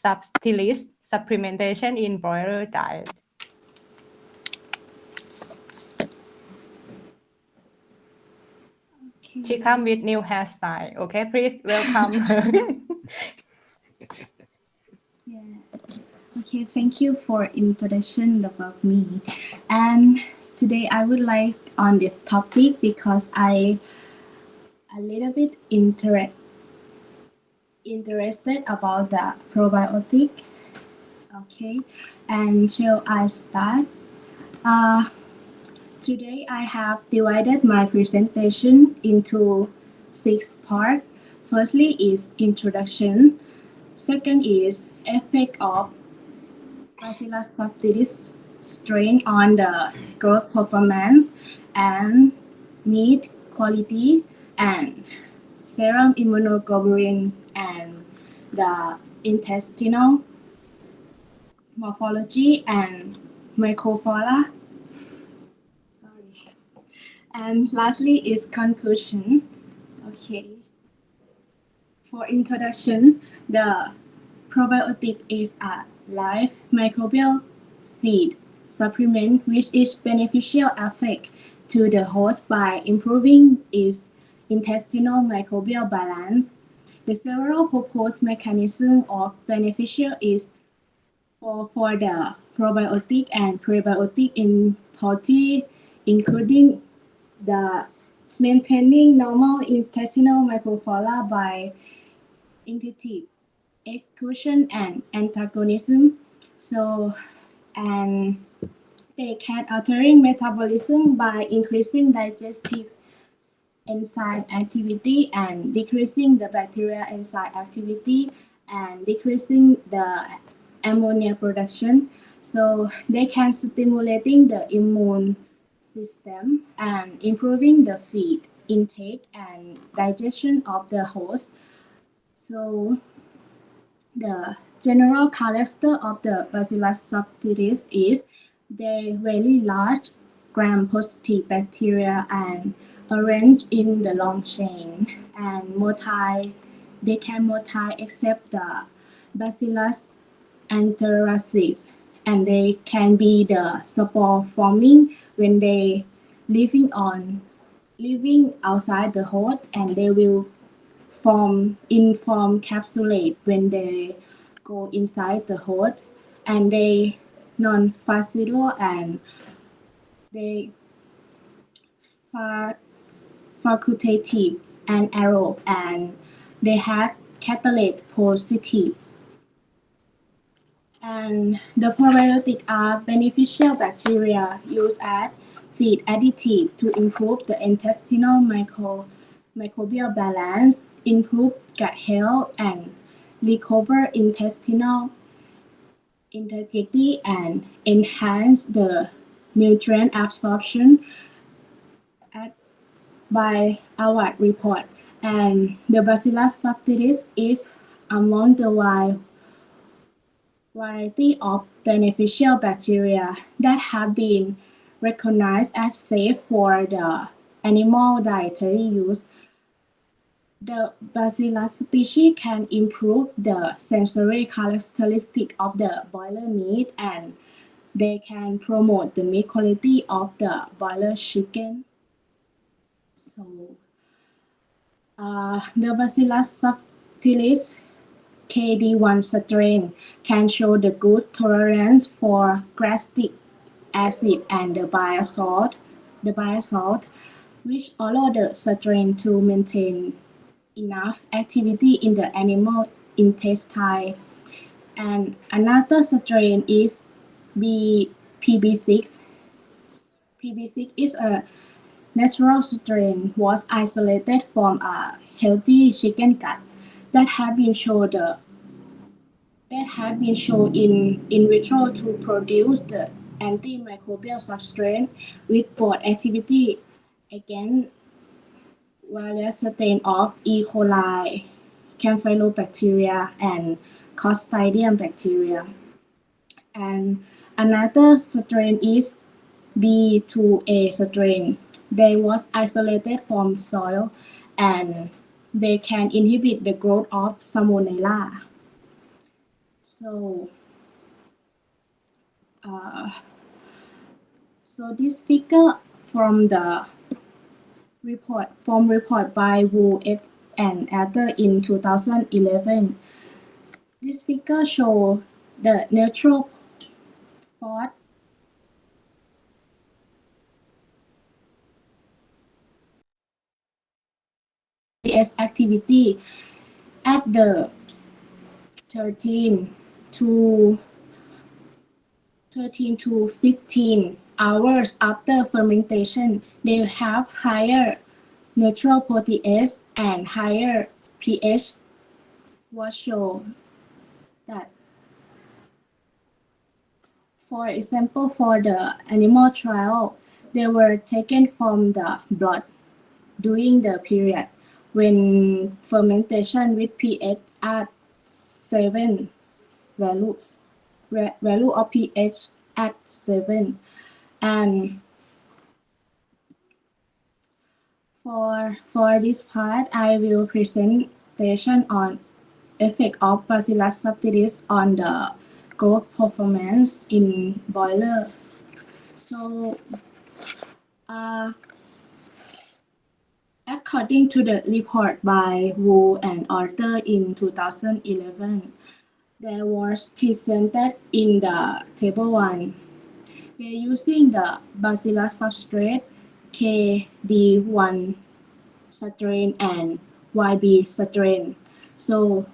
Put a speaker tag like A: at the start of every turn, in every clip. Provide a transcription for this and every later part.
A: subtilis supplementation in broiler diet.
B: Okay.
A: She come with new hairstyle. Okay, please welcome her.
B: Yeah. Okay, thank you for introduction about me. And today I would like on this topic because I a little bit interested about the probiotic. Okay, and shall I start? Today I have divided my presentation into 6 parts. Firstly is introduction. Second is effect of Bacillus subtilis strain on the growth performance and meat quality and serum immunoglobulin and the intestinal morphology and microflora. Sorry. And lastly is conclusion. Okay. For introduction, the probiotic is a live microbial feed supplement which is beneficial effect to the host by improving its intestinal microbial balance. The several proposed mechanisms of beneficial is for the probiotic and prebiotic in poultry, including the maintaining normal intestinal microflora by inhibitive exclusion and antagonism. So, and they can altering metabolism by increasing digestive enzyme activity and decreasing the bacteria enzyme activity and decreasing the ammonia production. So they can stimulating the immune system and improving the feed intake and digestion of the host. So the general character of the Bacillus subtilis is they very large gram-positive bacteria and arranged in the long chain and they can multi except the Bacillus anthracis and they can be the spore forming when they living outside the host and they will form capsulate when they go inside the host and they non-facile and they facultative and aerobe and they have catalytic positive. And the probiotics are beneficial bacteria used as feed additive to improve the intestinal microbial balance, improve gut health, and recover intestinal integrity and enhance the nutrient absorption by our report. And the Bacillus subtilis is among the wide variety of beneficial bacteria that have been recognized as safe for the animal dietary use. The Bacillus species can improve the sensory characteristic of the broiler meat and they can promote the meat quality of the broiler chicken. So, the Bacillus subtilis KD1 strain can show the good tolerance for gastric acid and the bile salt, which allow the strain to maintain enough activity in the animal intestine. And another strain is PB6. PB6 is a natural strain was isolated from a healthy chicken gut that have been shown in vitro to produce the antimicrobial substrate with broad activity against various strains of E. coli, Campylobacteria, and Clostridium bacteria. And another strain is B2A strain. They was isolated from soil and they can inhibit the growth of Salmonella. So this figure from the report by Wu et and other in 2011. This figure show the neutral port PS activity at the 13 to 15 hours after fermentation. They have higher neutral protease and higher pH, was show that. For example, for the animal trial, they were taken from the blood during the period when fermentation with pH at 7 value of pH at 7. And for this part, I will presentation on effect of Bacillus subtilis on the growth performance in broiler. So, according to the report by Wu and Arthur in 2011, that was presented in the table 1. We are using the Bacillus substrate KD1 strain and YB strain. So,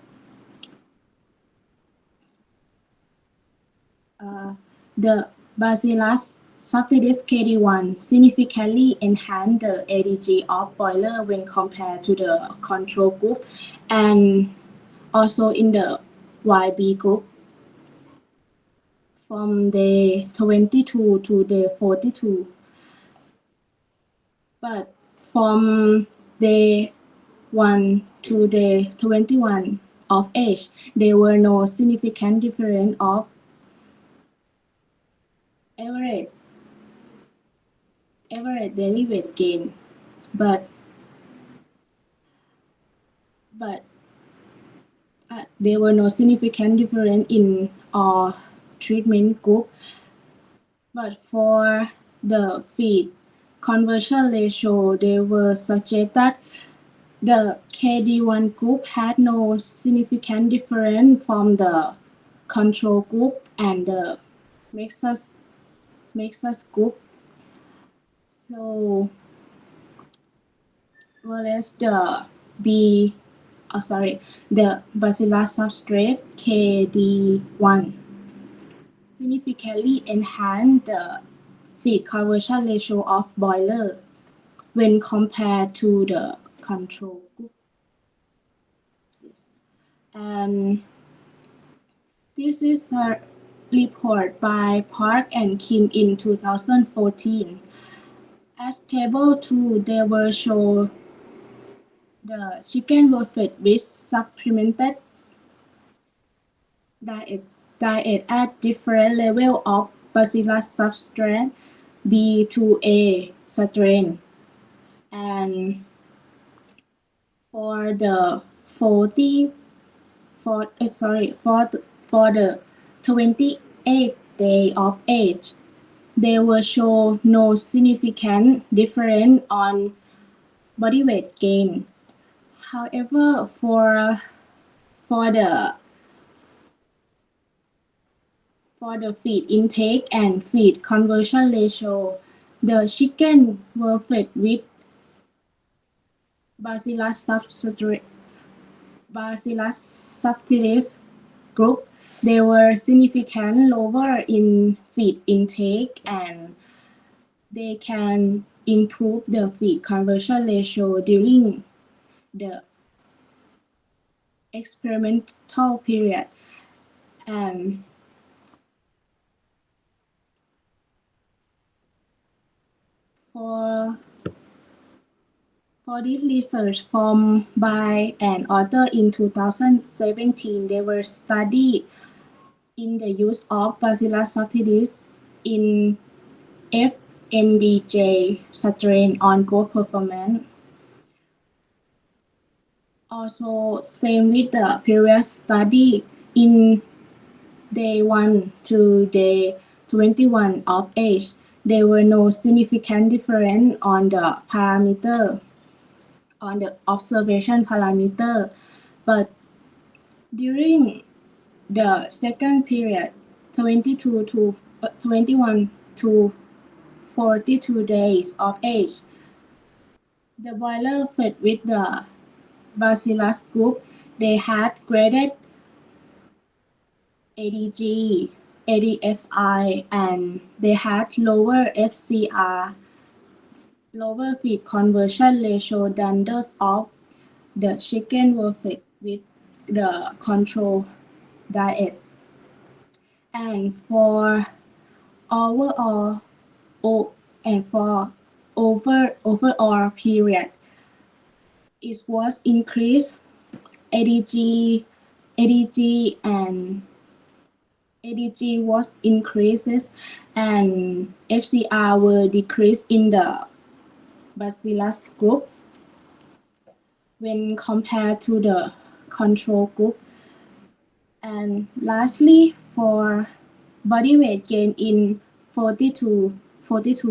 B: the Bacillus subtilis KD1 significantly enhanced the ADG of broiler when compared to the control group and also in the YB group from day 22 to day 42. But from day 1 to day 21 of age, there were no significant difference of average daily weight gain, but there were no significant difference in our treatment group. But for the feed conversion ratio, they were suggest that the KD1 group had no significant difference from the control group and the mixed group. So, whereas the Bacillus substrate KD1 significantly enhanced the feed conversion ratio of broiler when compared to the control group. And this is a report by Park and Kim in 2014. At table 2, they will show the chicken were fed with supplemented diet at different level of Bacillus substrate B2A strain. And for the 28 day of age, they will show no significant difference on body weight gain. However, for the feed intake and feed conversion ratio, the chicken were fed with Bacillus subtilis group. They were significantly lower in feed intake and they can improve the feed conversion ratio during the experimental period. And for this research from by an author in 2017, they were studied in the use of Bacillus subtilis in FMBJ strain on growth performance. Also, same with the previous study in day 1 to day 21 of age, there were no significant difference on the parameter, on the observation parameter, but during the second period, 21 to 42 days of age, the broiler fed with the Bacillus group, they had graded ADG, ADFI, and they had lower FCR, lower feed conversion ratio than those of the chicken were fed with the control diet. And for overall overall period, it was increased ADG and ADG was increases and FCR were decreased in the Bacillus group when compared to the control group. And lastly, for body weight gain in 42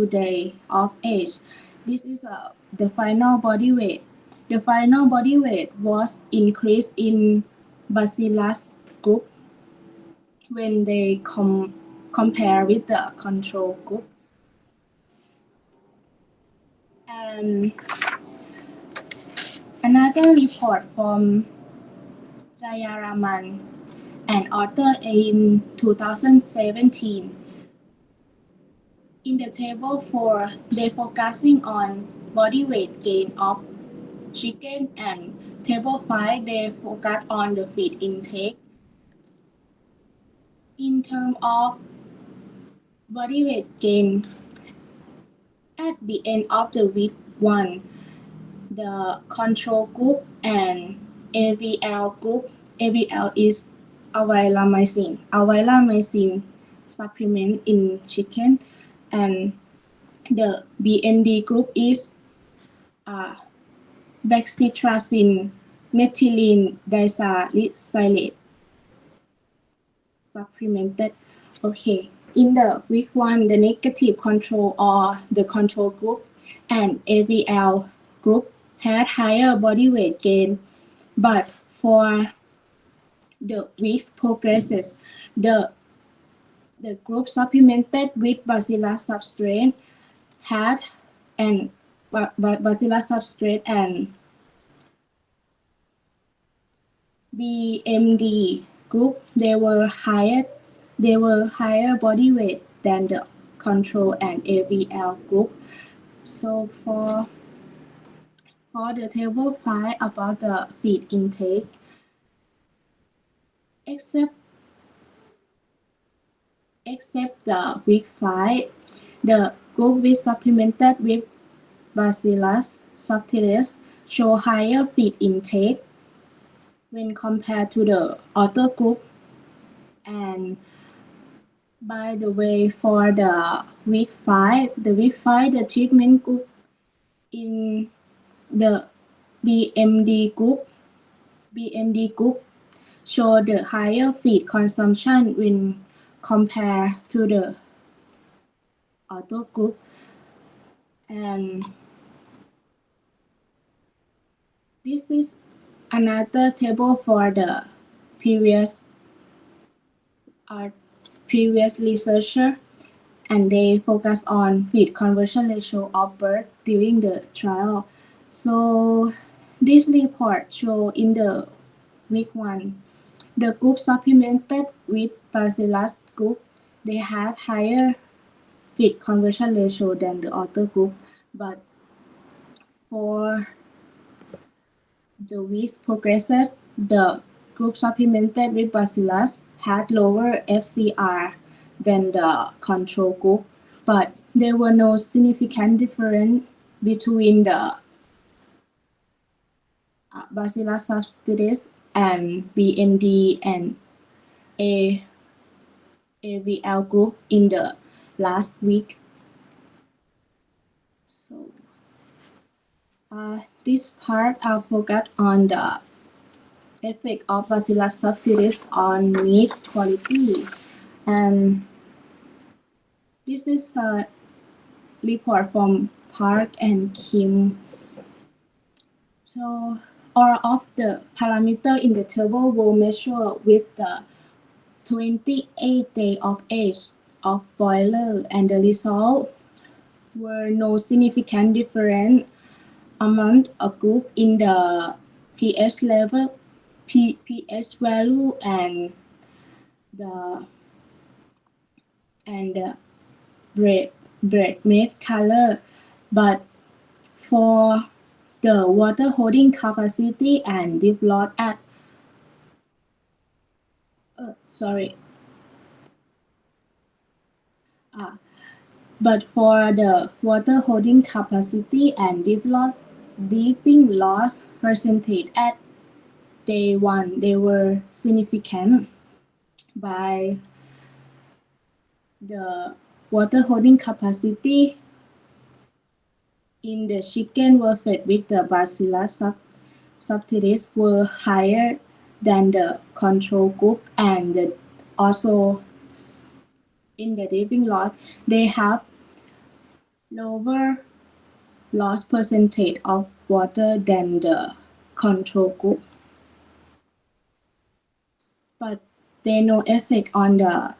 B: days of age, this is the final body weight. The final body weight was increased in Bacillus group when they compare with the control group. And another report from Jayaraman and author in 2017. In the table 4, they focusing on body weight gain of chicken, and table 5, they focus on the feed intake. In terms of body weight gain, at the end of the week 1, the control group and AVL group, AVL is avilamycin supplement in chicken, and the BND group is Bacillus methylene disalicylate supplemented. Okay, in the week 1, the negative control or the control group and AVL group had higher body weight gain, but for the weeks progresses, the group supplemented with Bacillus substrate had and Bacillus substrate and BMD group, they were higher body weight than the control and AVL group. So for the table 5 about the feed intake, except the week 5, the group with supplemented with Bacillus subtilis show higher feed intake when compared to the other group. And by the way, for the week 5, the treatment group in the BMD group show the higher feed consumption when compared to the other group. And this is another table for the previous researcher, and they focus on feed conversion ratio of bird during the trial. So this report show in the week 1, the group supplemented with Bacillus group, they had higher feed conversion ratio than the other group, but for the weeks progresses, the group supplemented with Bacillus had lower FCR than the control group, but there were no significant difference between the Bacillus subtilis and BMD and AVL group in the last week. So this part I'll focus on the effect of Bacillus subtilis on meat quality. And this is a report from Park and Kim. So all of the parameters in the table were measured with the 28 day of age of broiler, and the result were no significant difference among a group in the pH level, pH value, and the bread made color, but for the water holding capacity and deep loss at but for the water holding capacity and deeping loss percentage at day 1, they were significant. By the water holding capacity in the chicken were fed with the Bacillus subtilis were higher than the control group, and also in the deeping loss they have lower loss percentage of water than the control group, but there no effect on the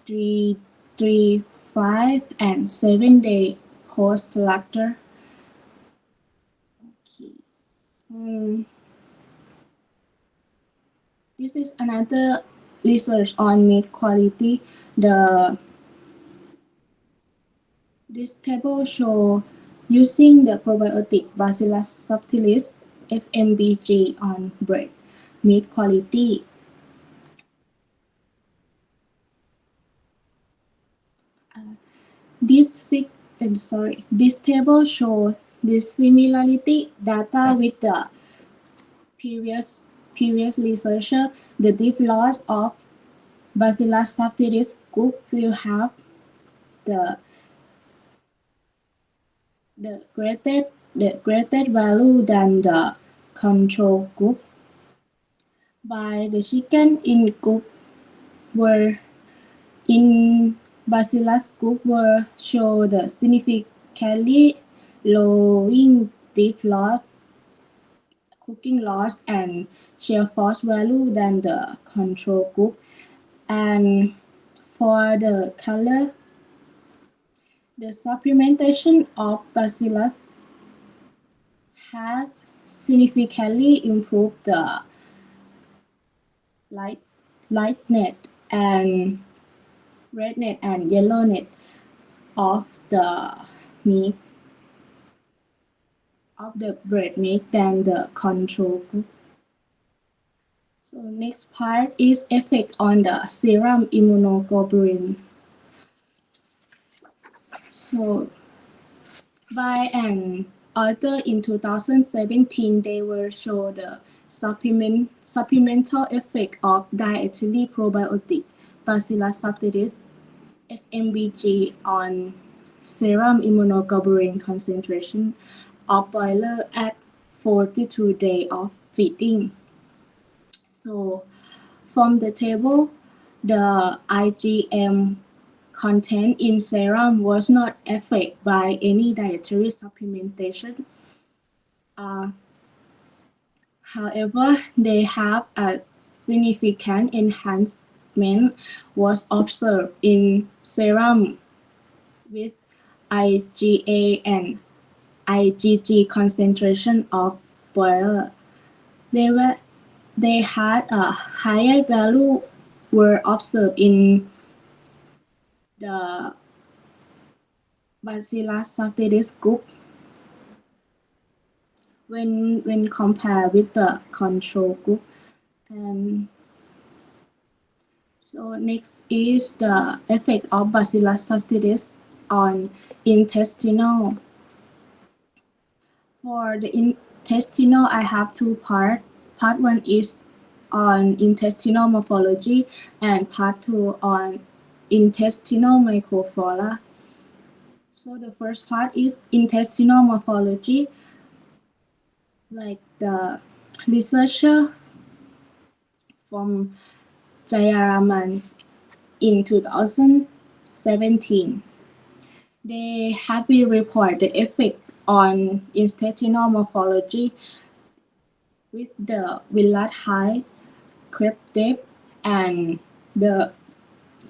B: 3, 5, and 7 day post slaughter. This is another research on meat quality. This table shows using the probiotic Bacillus subtilis FMBG on bread meat quality. This table shows the similarity data with the previous researcher. The deep loss of Bacillus subtilis group will have the greater value than the control group. By the chicken in Bacillus group were show the significantly lowering deep loss, cooking loss, and shear force value than the control group. And for the color, the supplementation of Bacillus has significantly improved the lightness and redness and yellowness of the meat of the bread meat than the control group. So next part is effect on the serum immunoglobulin. So by an author in 2017, they will show the supplemental effect of dietary probiotic Bacillus subtilis FMBG on serum immunoglobulin concentration of broiler at 42 days of feeding. So from the table, the IgM content in serum was not affected by any dietary supplementation. However, they have a significant enhancement was observed in serum with IgA and IgG concentration of broiler. They had a higher value were observed in the Bacillus subtilis group when compared with the control group. And so next is the effect of Bacillus subtilis on intestinal. For the intestinal, I have two parts. Part 1 is on intestinal morphology and part 2 on intestinal microflora. So the first part is intestinal morphology. Like the researcher from Jayaraman in 2017. They have been reported the effect on intestinal morphology with the Willard height, crepe depth, and the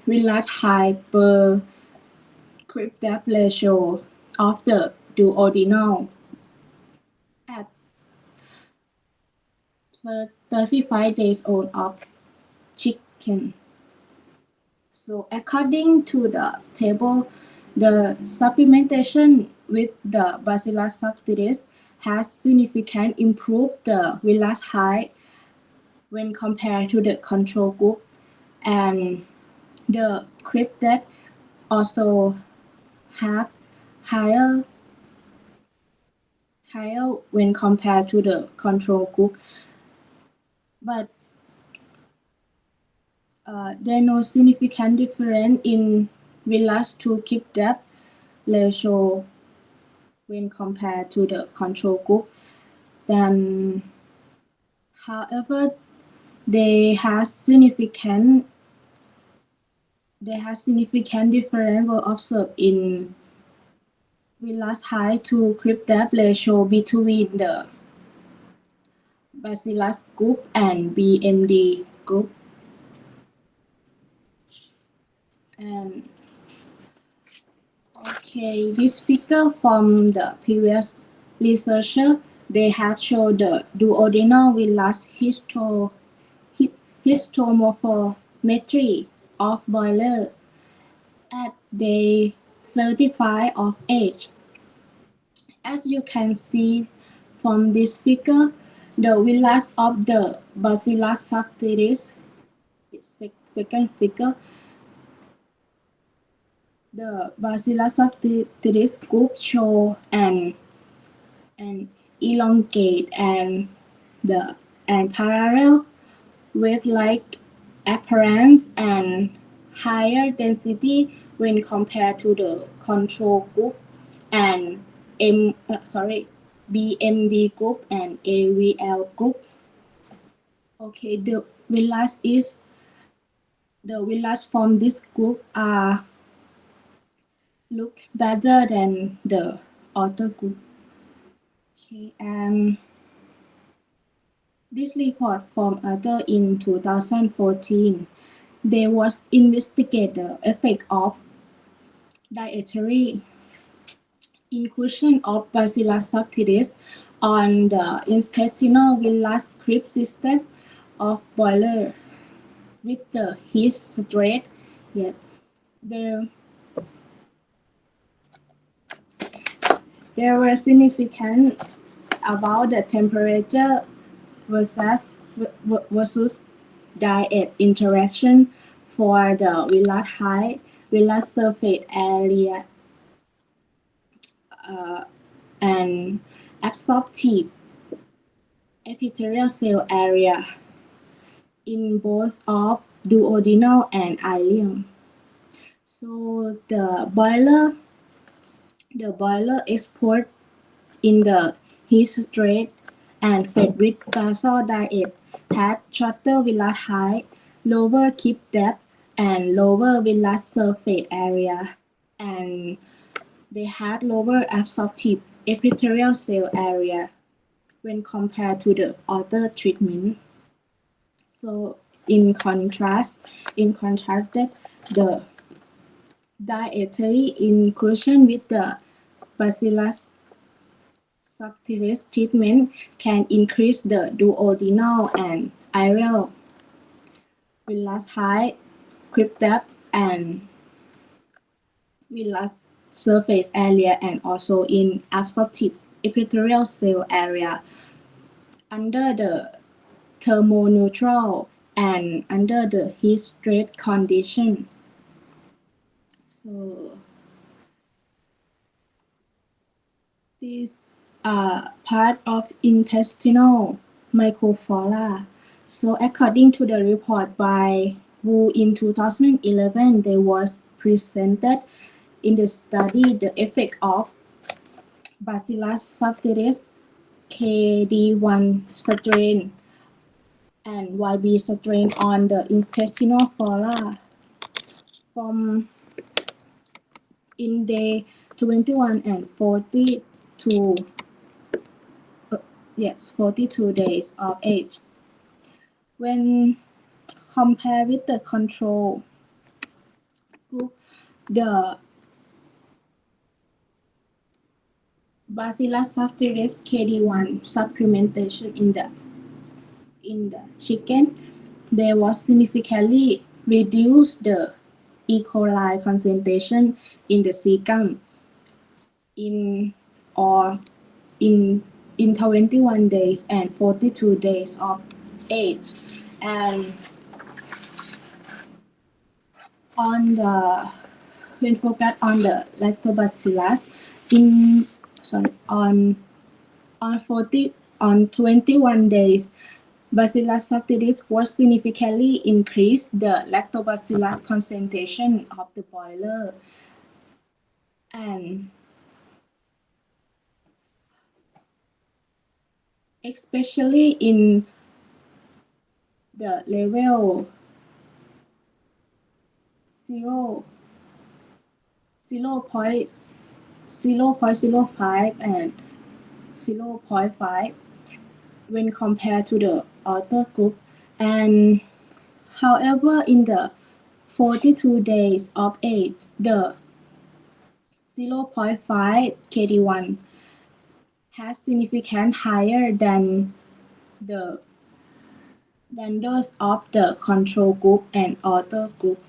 B: Willard height per crepe depth ratio of the duodenal at 35 days old of chicken. So according to the table, the supplementation with the Bacillus subtilis has significantly improved the Willard height when compared to the control group, and the crepe depth also have higher when compared to the control group, but there no significant difference in Willard to crepe depth ratio when compared to the control group. Then, however, they have significant difference were observed in Willard height to crepe depth ratio between the Bacillus group and BMD group. And okay, this figure from the previous researcher, they have shown the duodenal Willard histomorphometry of broiler at day 35 of age. As you can see from this figure, the Willard of the Bacillus subtilis, second figure, the Bacillus subtilis group show an elongate and parallel wave-like appearance and higher density when compared to the control group and BMD group and AVL group. Okay, the villas from this group are look better than the other group. Okay, and this report from author in 2014. They was investigate the effect of dietary inclusion of Bacillus subtilis on the intestinal villus creep system of broiler with the heat stress. Yeah. There were significant about the temperature versus diet interaction for the Willard height, Willard surface area, and absorptive epithelial cell area in both of duodenal and ileum. So the broiler export in the heat stress and fed with basal diet had shorter Willard height, lower keep depth, and lower Willard surface area, and they had lower absorptive epithelial cell area when compared to the other treatment. So in contrast, the dietary inclusion with the Bacillus subtilis treatment can increase the duodenal and ileal Willard height, creep depth, and Willard surface area, and also in absorptive epithelial cell area under the thermoneutral and under the heat stress condition. So these are part of intestinal microflora. So according to the report by Wu in 2011, they was presented in the study the effect of Bacillus subtilis KD1 strain and YB strain on the intestinal flora from in day 21 and 42 42 days of age. When compared with the control group, the Bacillus subtilis KD1 supplementation in the chicken, they was significantly reduced the E. coli concentration in the cecum in 21 days and 42 days of age. And when focused on the lactobacillus on 21 days, Bacillus subtilis was significantly increased the lactobacillus concentration of the broiler, and especially in the level 0.05 and 0.5 when compared to the other group. And however, in the 42 days of age, the 0.5 KD1 has significant higher than those of the control group and other group.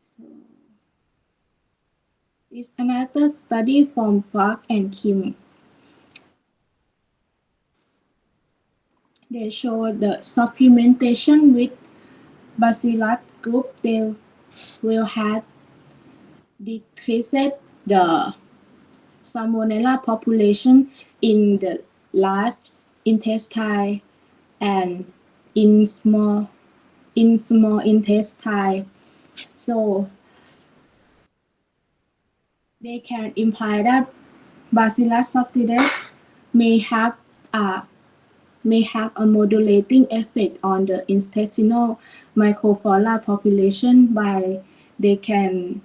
B: So, it's another study from Park and Kim. They show the supplementation with Bacillus group. They will have decreased the Salmonella population in the large intestine and in small intestine. So they can imply that Bacillus subtilis may have a modulating effect on the intestinal microflora population by they can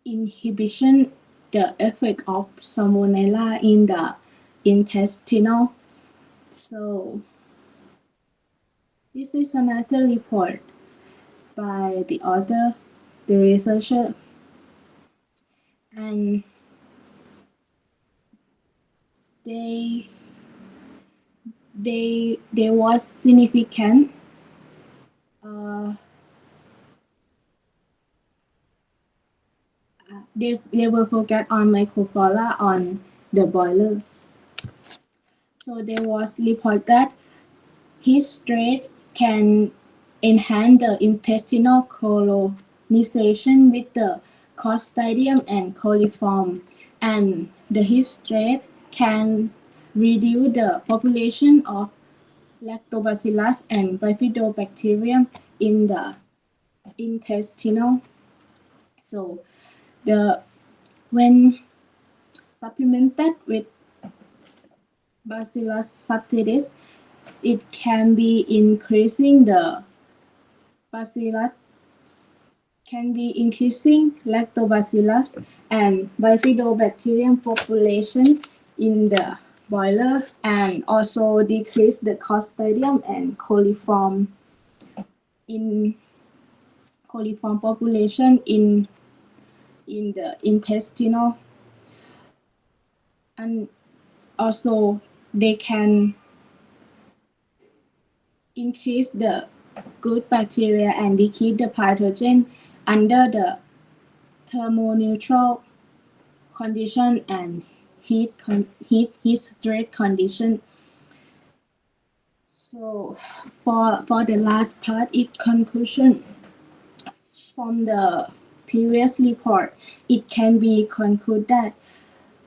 B: inhibition the effect of Salmonella in the intestinal. So this is another report by the researcher, and they was significant they were focused on microflora on the broiler. So there was report that his straight can enhance the intestinal colonization with the Clostridium and coliform, and the hystrate can reduce the population of lactobacillus and bifidobacterium in the intestinal. So when supplemented with Bacillus subtilis, it can be increasing lactobacillus and bifidobacterium population in the broiler, and also decrease the Clostridium and coliform population in the intestinal, and also they can increase the good bacteria and decrease the pathogen under the thermoneutral condition and heat stress condition. So for the last part, it conclusion from the previous report, it can be concluded that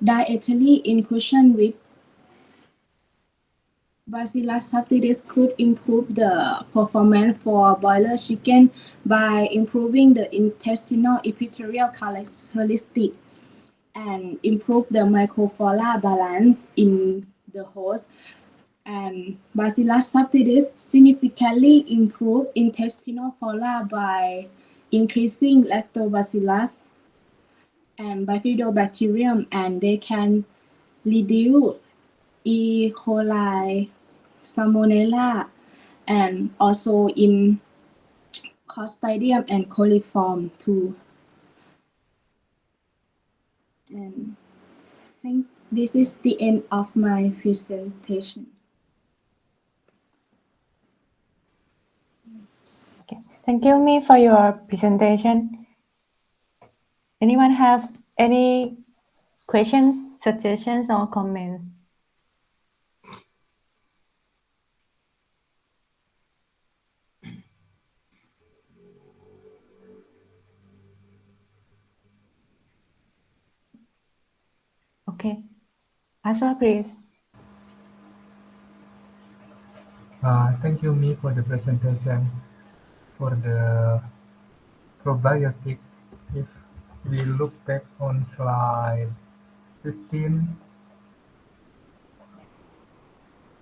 B: dietary inclusion with Bacillus subtilis could improve the performance for broiler chicken by improving the intestinal epithelial characteristics and improve the microflora balance in the host. And Bacillus subtilis significantly improve intestinal flora by increasing lactobacillus and bifidobacterium, and they can reduce E. coli, Salmonella, and also in Clostridium and coliform too. And I think this is the end of my presentation.
A: Okay. Thank you, Mi, for your presentation. Anyone have any questions, suggestions, or comments? Okay. Aswa, please.
C: Thank you, Mi, for the presentation. For the probiotic, if we look back on slide 15,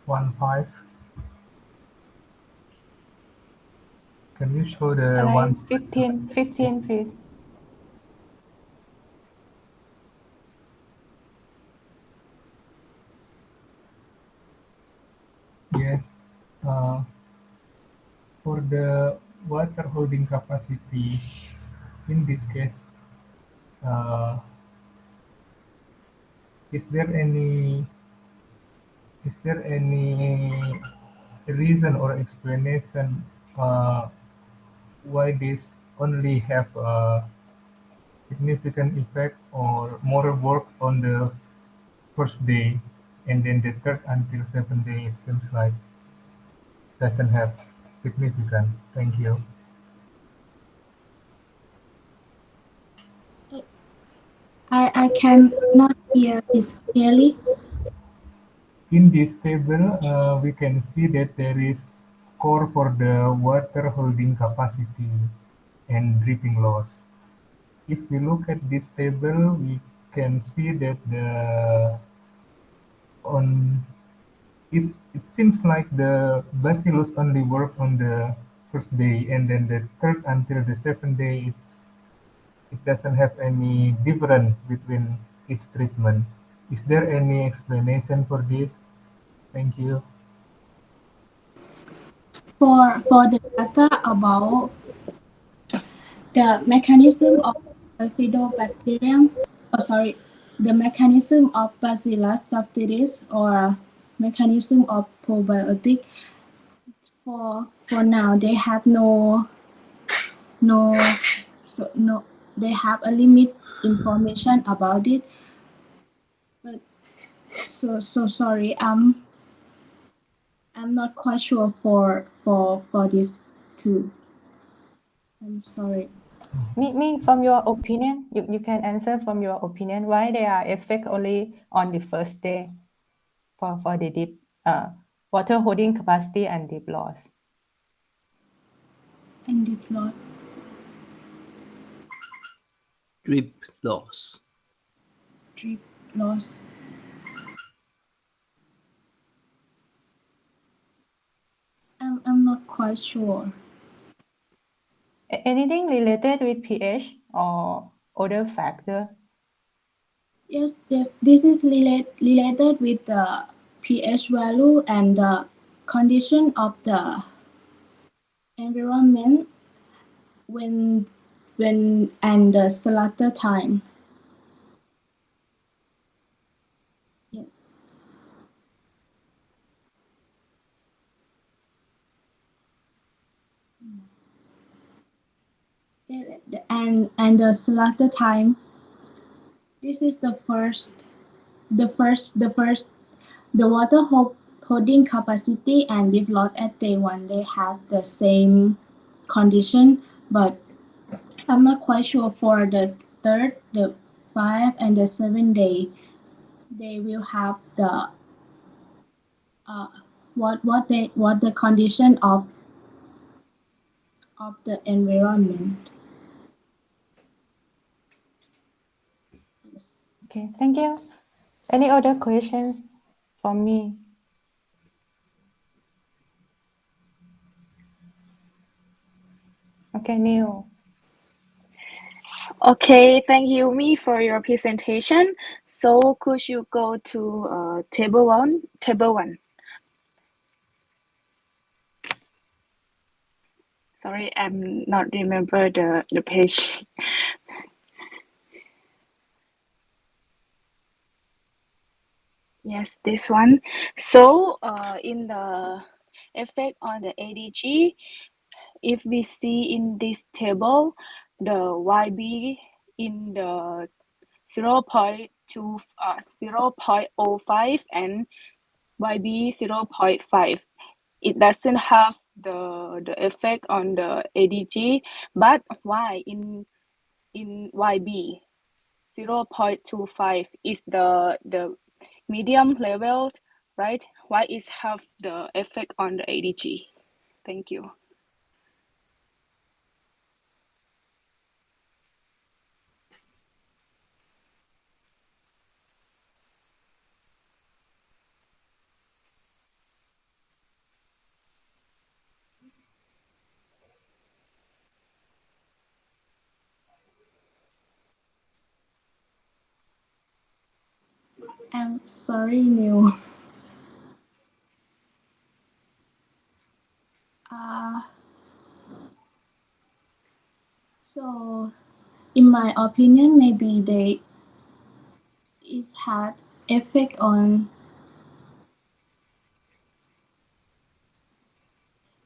C: 1.5, can you show the
A: Slide
C: one?
A: 15, please.
C: Yes. For the water holding capacity, in this case, uh, is there any reason or explanation why this only have a significant effect or more work on the first day, and then the third until seventh day it seems like doesn't have significance? Thank you.
B: I cannot hear this clearly.
C: In this table, we can see that there is score for the water holding capacity and dripping loss. If we look at this table, we can see that the on it seems like the Bacillus only work on the first day, and then the third until the seventh day, it doesn't have any difference between each treatment. Is there any explanation for this? Thank you.
B: For the data about the mechanism of bifidobacterium, the mechanism of Bacillus subtilis or mechanism of probiotic, for now they have no no they have a limit information about it. But so sorry. I'm not quite sure for this too. I'm sorry.
A: Me, from your opinion, you can answer from your opinion why they are effect only on the first day for the deep water holding capacity and deep loss.
B: And the plot.
D: Drip loss.
B: Drip loss. I'm not quite sure.
A: Anything related with pH or other factor?
B: Yes, this is related with the pH value and the condition of the environment when and the slaughter time. Yeah. And the slaughter time. This is the water holding capacity and deep loss at day one. They have the same condition, but I'm not quite sure for the third, the 5, and the 7 day. They will have the what the condition of the environment.
A: Okay, thank you. Any other questions from me? Okay, Neil.
E: Okay, thank you, Me, for your presentation. So could you go to table one? Table one. Sorry, I'm not remember the page. Yes, this one. So in the effect on the ADG, if we see in this table, the YB in the 0.05 and YB 0.5. It doesn't have the effect on the ADG, but why in YB 0.25 is the medium level, right? Why is have the effect on the ADG? Thank you.
B: I'm sorry, Neil. So, in my opinion, maybe it had effect on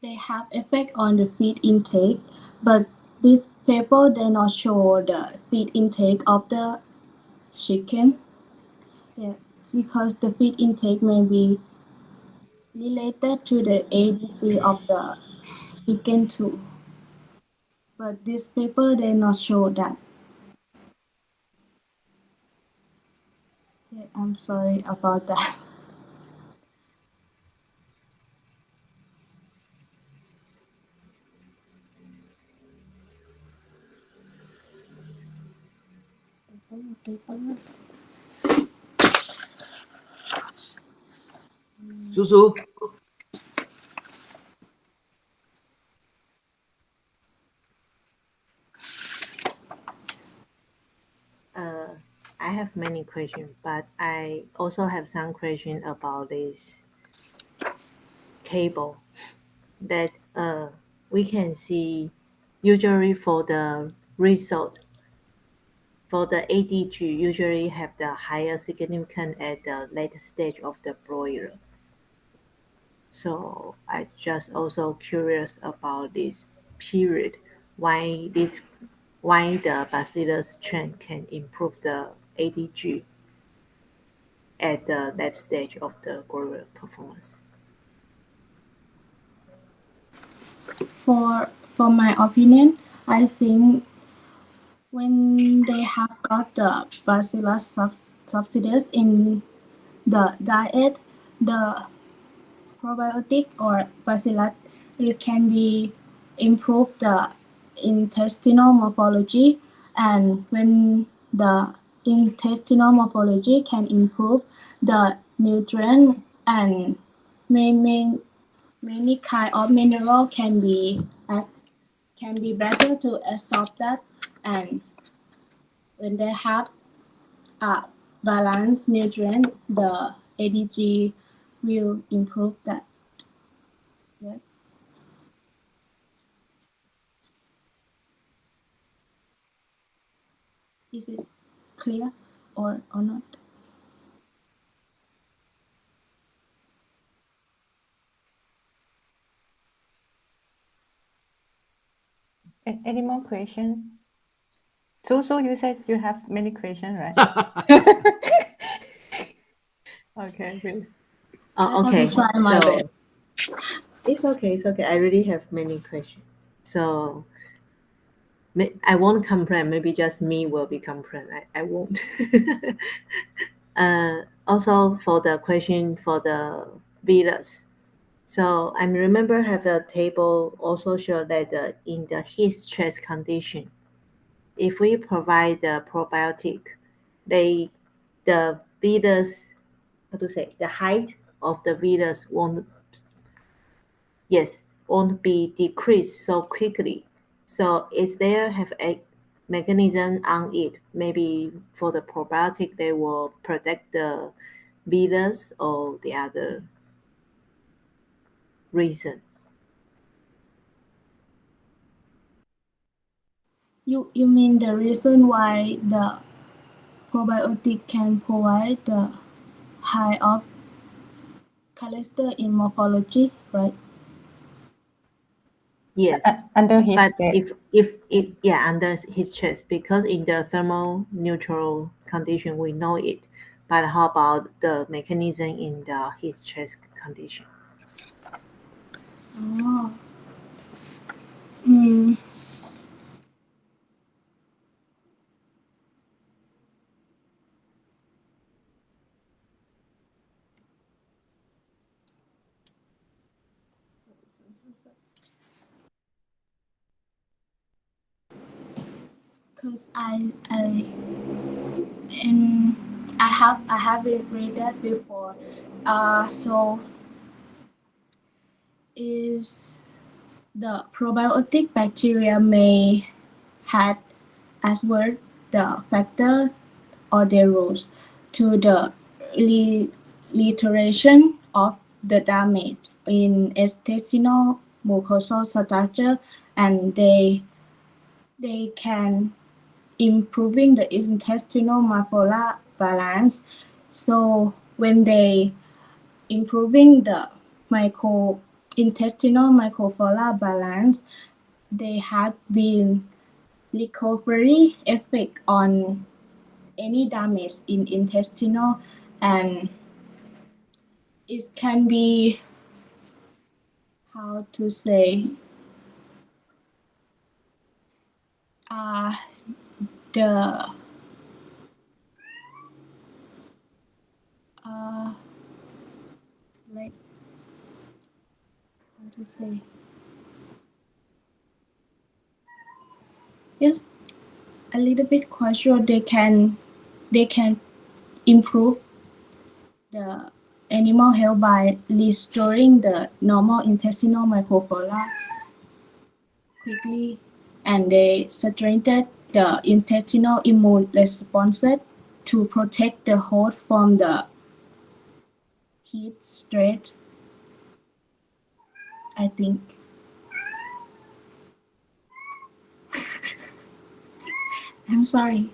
B: they have effect on the feed intake, but this paper did not show the feed intake of the chicken. Yeah, because the feed intake may be related to the ADG of the chicken too. But this paper did not show that. Yeah, I'm sorry about that.
D: Susu.
F: I have many questions, but I also have some questions about this table that we can see usually for the result for the ADG usually have the higher significance at the later stage of the broiler. So I just also curious about this period, why the Bacillus strain can improve the ADG at the late stage of the broiler performance.
B: For my opinion, I think when they have got the Bacillus subtilis in the diet, the probiotic or Bacillus, it can be improve the intestinal morphology, and when the intestinal morphology can improve, the nutrient and many many kind of mineral can be better to absorb that, and when they have a balanced nutrient, the ADG will improve that. Yes. Is it clear or not?
A: Any more questions? So you said you have many questions, right? Okay, please.
F: Okay,
B: Try my best.
F: so it's okay, it's okay. I really have many questions. So I won't complain. Maybe just me will be complain. I won't. Also for the question for the villas. So I remember have a table also show that in the heat stress condition, if we provide the probiotic, the villas, how to say, the height of the villas won't be decreased so quickly So is there have a mechanism on it? Maybe for the probiotic, they will protect the virus or the other reason.
B: You mean the reason why the probiotic can provide the high of cholesterol in morphology, right?
F: Yes,
A: Under his
F: but
A: state.
F: if it under his chest, because in the thermal neutral condition we know it, but how about the mechanism in the his chest condition?
B: Oh. Mm. Because and I haven't read that before. So is the probiotic bacteria may had as well the factor or their roles to the literation of the damage in intestinal mucosal structure, and they can improving the intestinal microbiota balance. So when they improving the micro intestinal microbiota balance, they had been recovery effect on any damage in intestinal, and it can be how to say uh the like how to say yes, a little bit quite sure they can improve the animal health by restoring the normal intestinal microbiota quickly, and they strengthen the intestinal immune response to protect the host from the heat stress, I think. I'm sorry.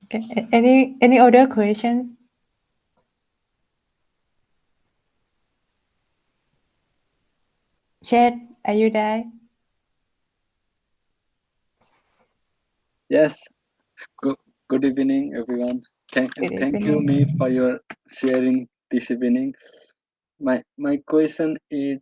A: Okay. Any other questions? Chet, are you there?
G: Yes. Good evening, everyone.
A: Good
G: Thank you,
A: evening.
G: me, for your sharing this evening. My question is,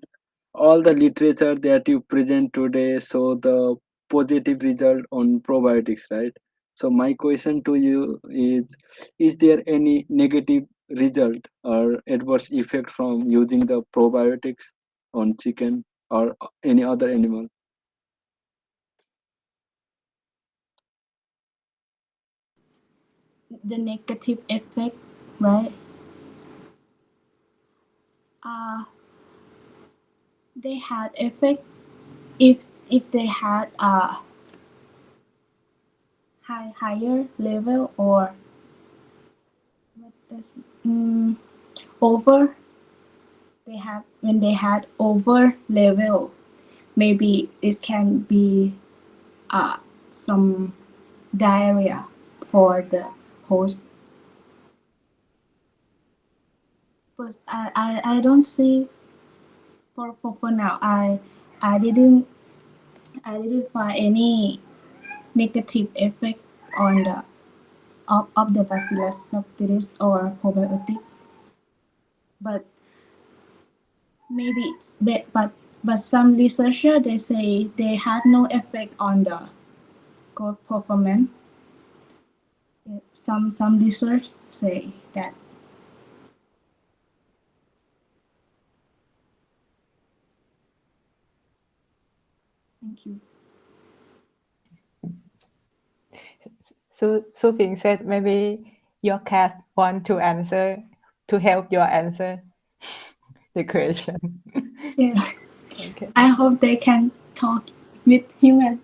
G: all the literature that you present today show the positive result on probiotics, right? So my question to you is there any negative result or adverse effect from using the probiotics on chicken or any other animal?
B: The negative effect, right? They had effect if they had a higher level, or what does over they have when they had over level, maybe it can be some diarrhea for the host. But I don't see for now. I didn't I didn't find any negative effect on the of the Bacillus subtilis or probiotic. But maybe it's but some researcher they say they had no effect on the growth performance. Some research say that. Thank you.
A: So being said, maybe your cat want to answer to help your answer the question.
B: Yeah.
A: Okay.
B: I hope they can talk with human.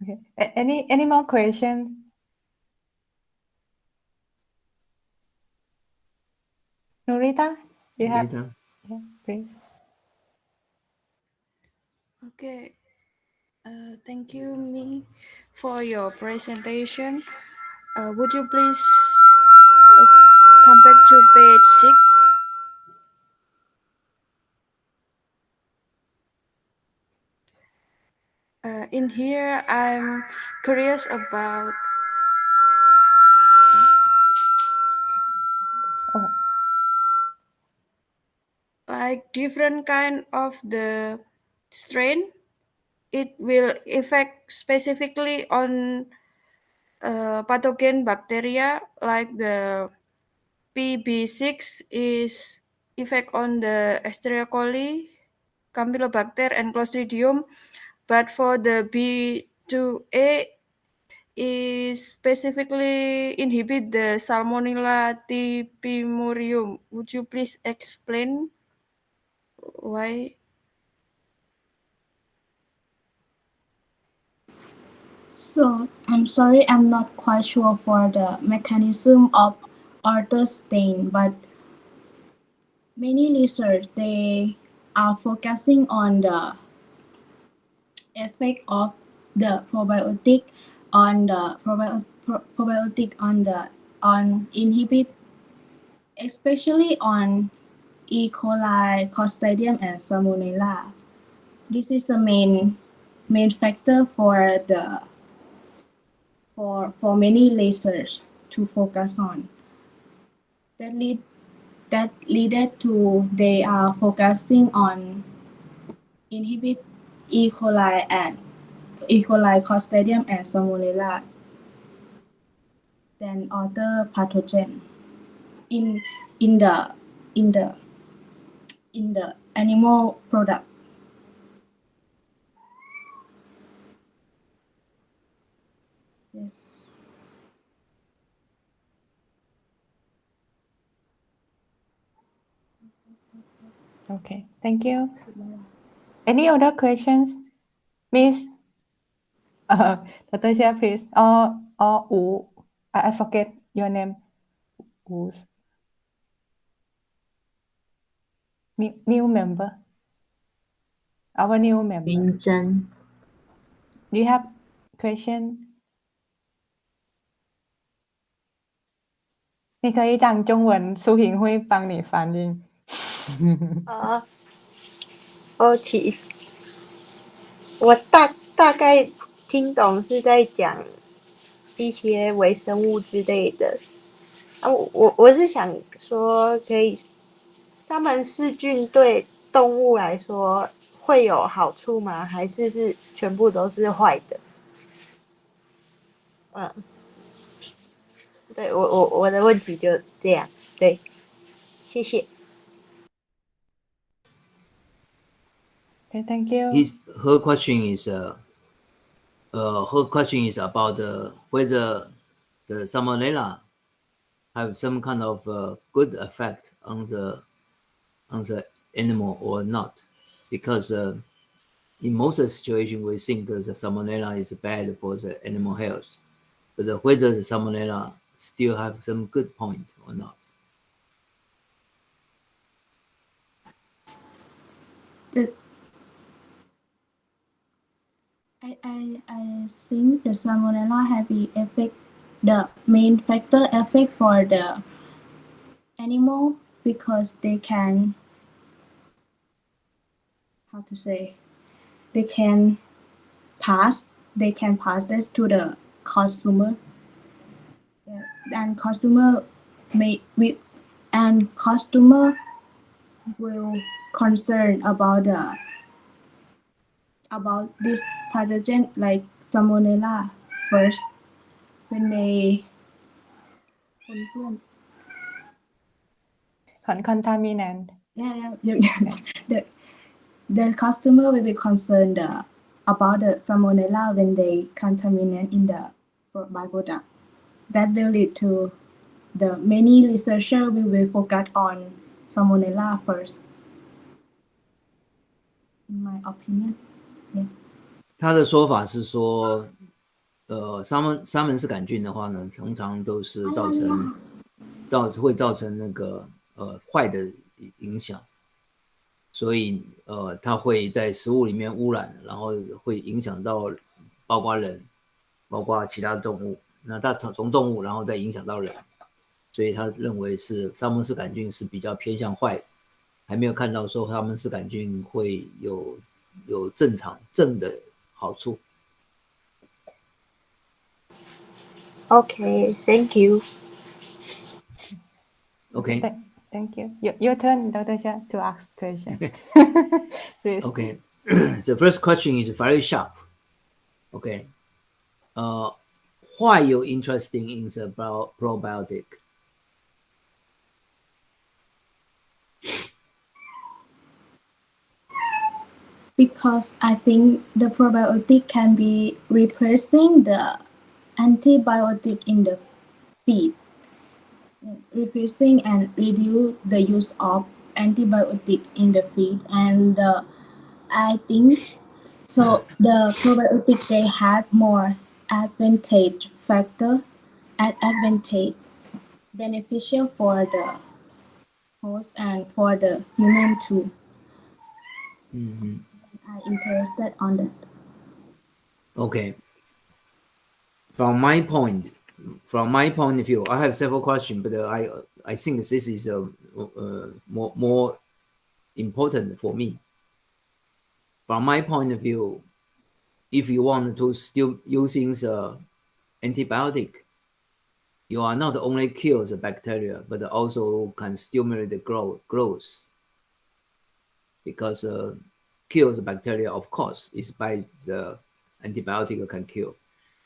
A: Okay. Any more questions? Norita, you have?
D: Later.
A: Yeah, please.
E: Okay. Thank you, Me, for your presentation. Would you please come back to page 6? In here, I'm curious about
A: Oh,
E: like different kind of the strain. It will affect specifically on pathogen bacteria like the PB6 is effect on the Escherichia coli, Campylobacter, and Clostridium. But for the B2A is specifically inhibit the Salmonella typhimurium. Would you please explain why?
B: So I'm sorry, I'm not quite sure for the mechanism of auto stain, but many research they are focusing on the effect of the probiotic on the probiotic on inhibit, especially on E. coli, Clostridium, and Salmonella. This is the main factor for the for many lasers to focus on. That leaded to they are focusing on inhibit E. coli and E. coli, Clostridium, and Salmonella than other pathogen in in the in the in the animal product. Yes.
A: okay. Thank you. Any other questions, Miss? Dr. Xia, please. Or Wu. I forget your name. Wu. New member. Our new member.
F: Pingtung.
A: Do you have question? 你可以讲中文，苏萍会帮你翻译。
H: OK，我大概听懂是在讲一些微生物之类的。我是想说，可以沙门氏菌对动物来说会有好处吗？还是全部都是坏的？对，我的问题就这样，对，谢谢。
A: Okay, thank you.
D: Her question is about whether the Salmonella have some kind of good effect on the animal or not, because in most situations we think the Salmonella is bad for the animal health, but whether the Salmonella still have some good point or not.
B: I think the Salmonella have the effect, the main factor effect for the animal, because they can, how to say, they can pass this to the consumer. Yeah, and customer will concern about this pathogen like Salmonella first when they
A: Contaminant.
B: yeah. The customer will be concerned about the Salmonella when they contaminate in the byproduct. that will lead to the many researchers will focus on Salmonella first. In my opinion, yeah.
D: 他的说法是说，沙门氏杆菌的话呢，通常都是会造成那个坏的影响，所以它会在食物里面污染，然后会影响到包括人，包括其他动物。那它从动物然后再影响到人，所以他认为是沙门氏杆菌是比较偏向坏的，还没有看到说沙门氏杆菌会有正的好处。
H: Okay, thank you.
D: Okay.
A: Thank you. Your turn, Dr. Hsia, to ask question. Please.
D: Okay. The first question is very sharp. Okay. Why you interested in the probiotic?
B: Because I think the probiotic can be replacing the antibiotic in the feed, replacing and reduce the use of antibiotic in the feed, and I think so. The probiotic they have more advantage factor, advantage beneficial for the host and for the human too.
D: Mm-hmm.
B: I'm interested on that.
D: Okay. From my point of view, I have several questions, but I think this is more important for me. From my point of view, if you want to still using the antibiotic, you are not only kill the bacteria, but also can stimulate the growth. Because kill the bacteria, of course, is by the antibiotic can kill,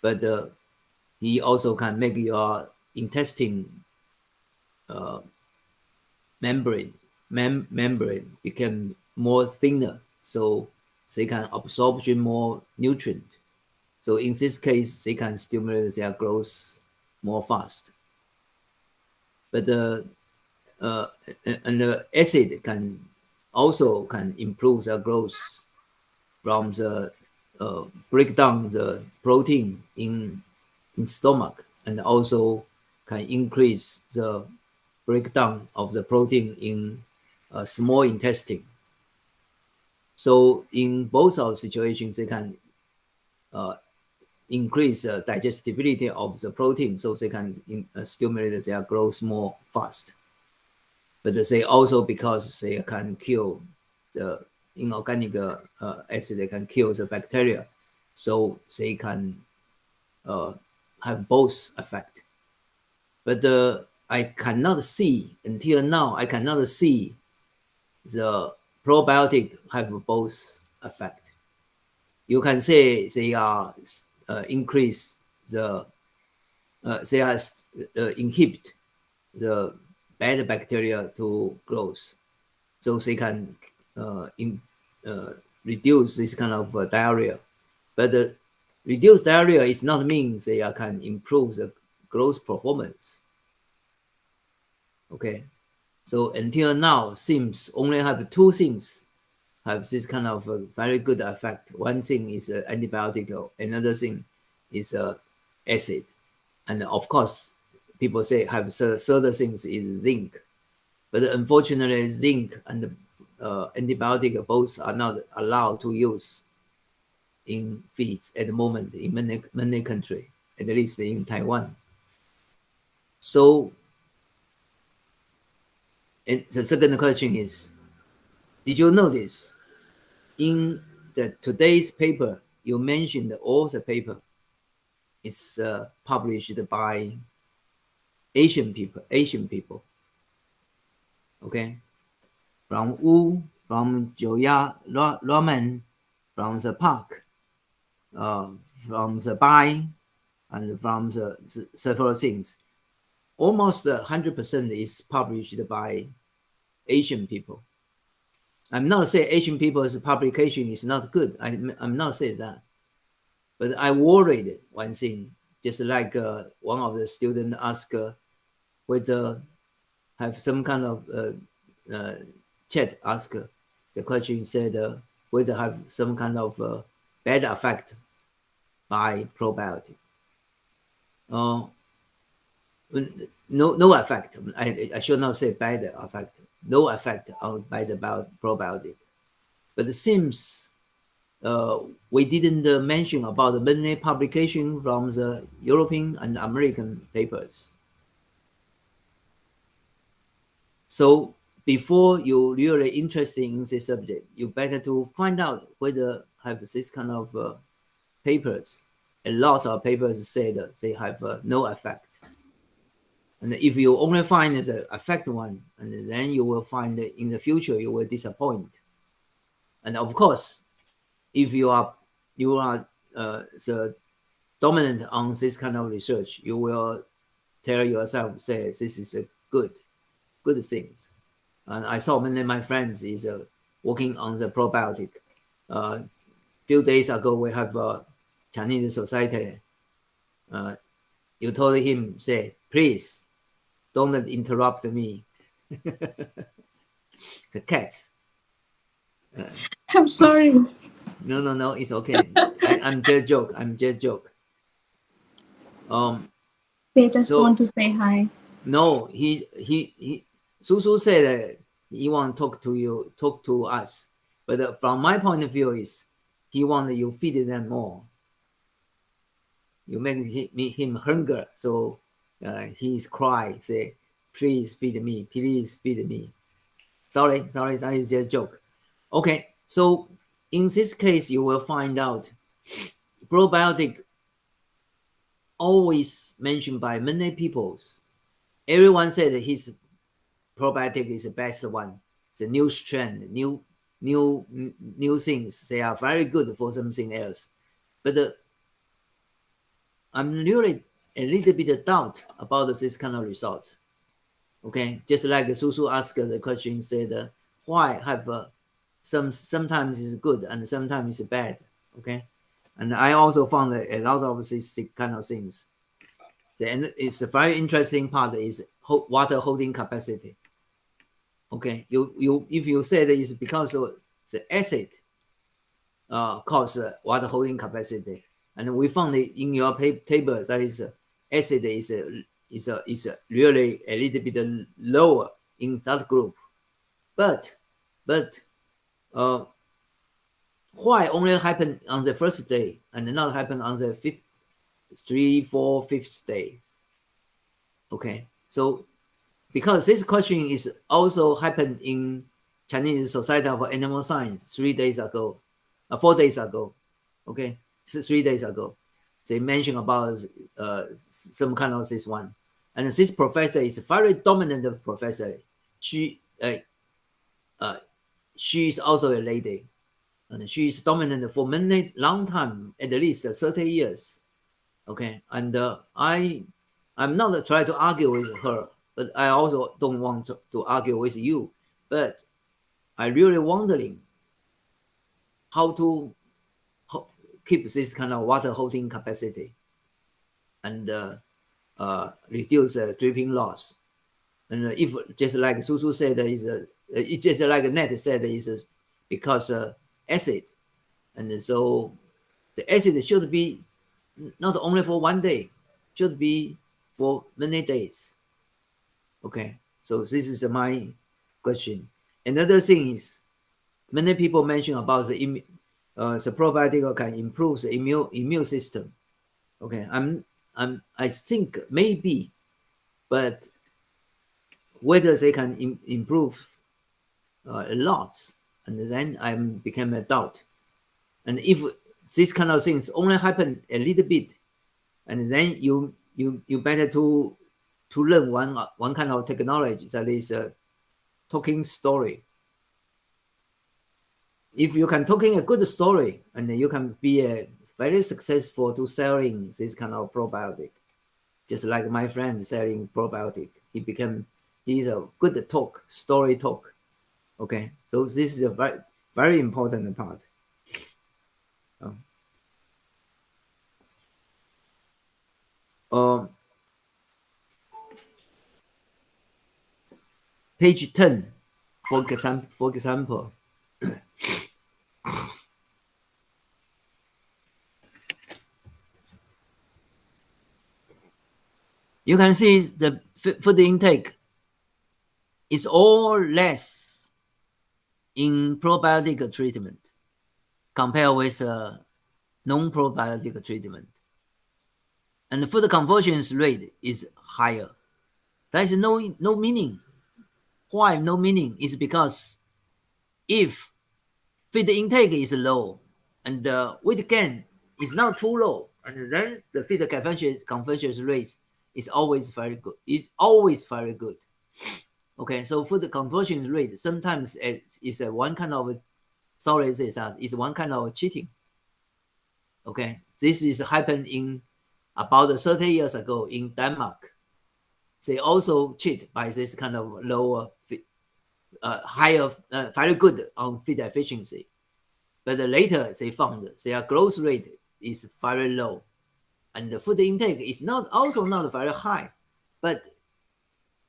D: but he also can make your intestine membrane become more thinner, so they can absorb more nutrient. So in this case, they can stimulate their growth more fast. But and the acid can improve the growth from the break down the protein in stomach, and also can increase the breakdown of the protein in small intestine. So in both of situations, they can increase the digestibility of the protein, so they can stimulate their growth more fast. But they also, because they can kill the inorganic acid, they can kill the bacteria, so they can have both effect. But I cannot see until now. I cannot see the probiotic have both effect. You can say they are increase the they are inhibit the bad bacteria to growth, so they can reduce this kind of diarrhea. But reduced diarrhea is not mean they can improve the growth performance. Okay, so until now, seems only have two things have this kind of very good effect. One thing is antibiotic, another thing is acid, and of course, people say have third things is zinc. But unfortunately, zinc and antibiotic both are not allowed to use in feeds at the moment in many countries, at least in Taiwan. So, and the second question is, did you notice in today's paper, you mentioned all the paper is published by Asian people. Okay, from Wu, from Joya Roman, from the Park, from the Bai, and from the several things. Almost 100% is published by Asian people. I'm not saying Asian people's publication is not good. I'm not saying that. But I worried one thing. just like one of the students asked whether have some kind of chat ask the question said whether have some kind of bad effect by probiotic. No effect. I should not say bad effect. No effect by the probiotic. But it seems we didn't mention about many publication from the European and American papers. So before you really interested in this subject, you better to find out whether have this kind of papers. A lot of papers say that they have no effect. And if you only find the effect one, and then you will find that in the future you will disappoint. And of course, if you are the dominant on this kind of research, you will tell yourself, say this is a good things. And I saw many of my friends is working on the probiotic. Few days ago, we have a Chinese society. You told him, say, please don't interrupt me. The cat.
B: I'm sorry.
D: No, it's okay. I'm just joke.
B: They just
D: So,
B: want to say hi.
D: no, he Susu said that he want to talk to us. But from my point of view is he want you feed them more. You make him hunger, so he's cry, say, please feed me, please feed me. Sorry, that is just a joke. Okay, so in this case, you will find out probiotic always mentioned by many people. Everyone said that his probiotic is the best one. The new strand, new things. They are very good for something else. But I'm really a little bit doubt about this kind of results. Okay, just like Susu asked the question, said why have sometimes is good and sometimes is bad. Okay, and I also found a lot of these kind of things. And it's a very interesting part is water holding capacity. Okay, if you say that it's because of the acid cause water holding capacity, and we found it in your table that is acid is really a little bit lower in that group, but why only happen on the first day and not happen on the fifth day? Okay, so because this question is also happened in Chinese Society of Animal Science 4 days ago. Okay, 3 days ago, they mentioned about some kind of this one, and this professor is a very dominant professor. She is also a lady, and she is dominant for many long time, at least 30 years. Okay, and I'm not trying to argue with her, but I also don't want to argue with you. But I really wondering how to keep this kind of water holding capacity and reduce dripping loss. And if just like Susu said, it's just like Ned said, is because acid, and so the acid should be not only for 1 day, should be for many days. Okay, so this is my question. Another thing is, many people mention about the probiotic can improve the immune system. Okay, I think maybe, but whether they can improve a lot, and then I became a doubt. And if this kind of things only happen a little bit, and then you better to learn one kind of technology that is a talking story. If you can talking a good story, and you can be a very successful to selling this kind of probiotic. Just like my friend selling probiotic, he's a good story talk. Okay, so this is a very, very important part. page 10, for example, you can see the food intake is all less in probiotic treatment compared with non-probiotic treatment. And the food conversion rate is higher. There is no meaning. Why no meaning? Is because if feed intake is low and the weight gain is not too low, and then the feed conversion rate is always very good. It's always very good. Okay, so food conversion rate sometimes is one kind of, sorry, is one kind of cheating. Okay, this is happened in about 30 years ago in Denmark. They also cheat by this kind of lower, higher, very good on feed efficiency. But later they found their growth rate is very low, and the food intake is also not very high, but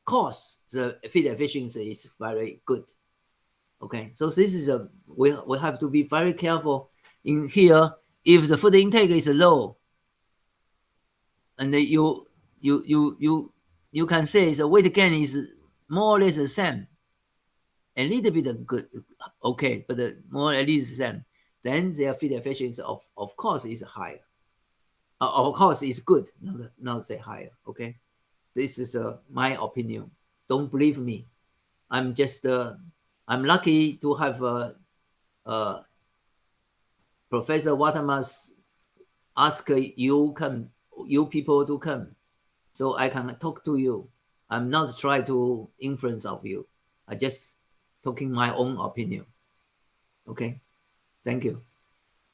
D: cause the feed efficiency is very good. Okay, so this is we have to be very careful in here. If the food intake is low, and you can say the weight gain is more or less the same, a little bit good, okay, but more or less the same, then their feed efficiency of course is higher. Of course is good, not say higher. Okay, this is my opinion. Don't believe me. I'm just I'm lucky to have Professor Wantamas ask you people to come, so I can talk to you. I'm not trying to influence of you. I just talking my own opinion. Okay, thank you.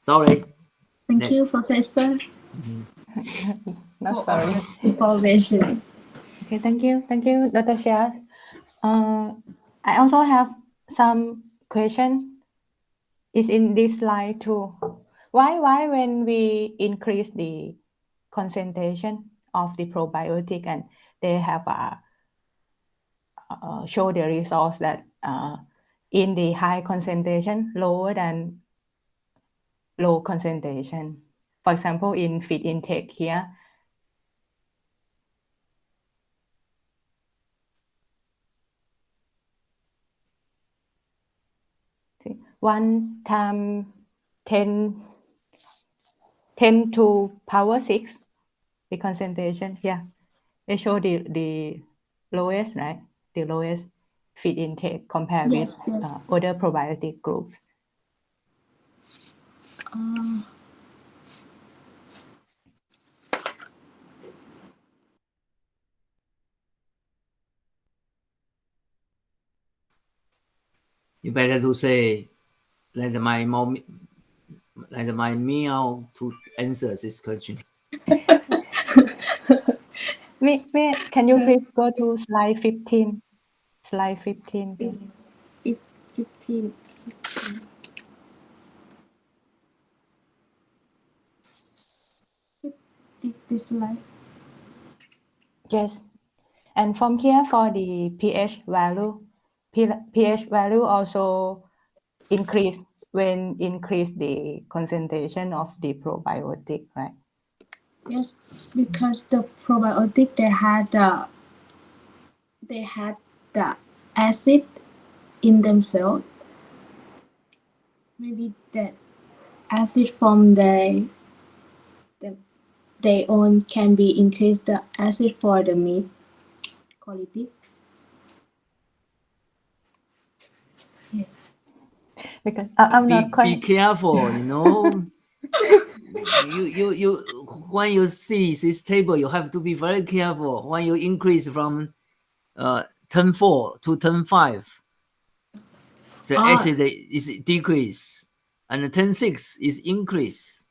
D: Sorry.
B: Thank
D: Next.
B: you, Professor.
A: Not sorry.
B: Information.
A: Okay, thank you, Dr. Hsia. I also have some question. Is in this slide too. Why when we increase the concentration of the probiotic and they have show the results that in the high concentration lower than low concentration. For example, in feed intake here, 1 times 10 to power 6, the concentration here. They show the lowest, right? The lowest feed intake compared with other probiotic groups.
D: You better to say, let my meow to answer this question.
A: Can you please go to slide 15? Slide 15.
B: 15. This slide.
A: Yes. And from here for the pH value, pH value also increase when increase the concentration of the probiotic, right?
B: Yes, because the probiotic they had the acid in themselves. Maybe that acid from they own can be increased the acid for the meat quality.
A: Because I'm not quite.
D: Be careful, you know. you when you see this table, you have to be very careful. When you increase from 10.4 to 10.5, the acid is decrease, and 10.6 is increase.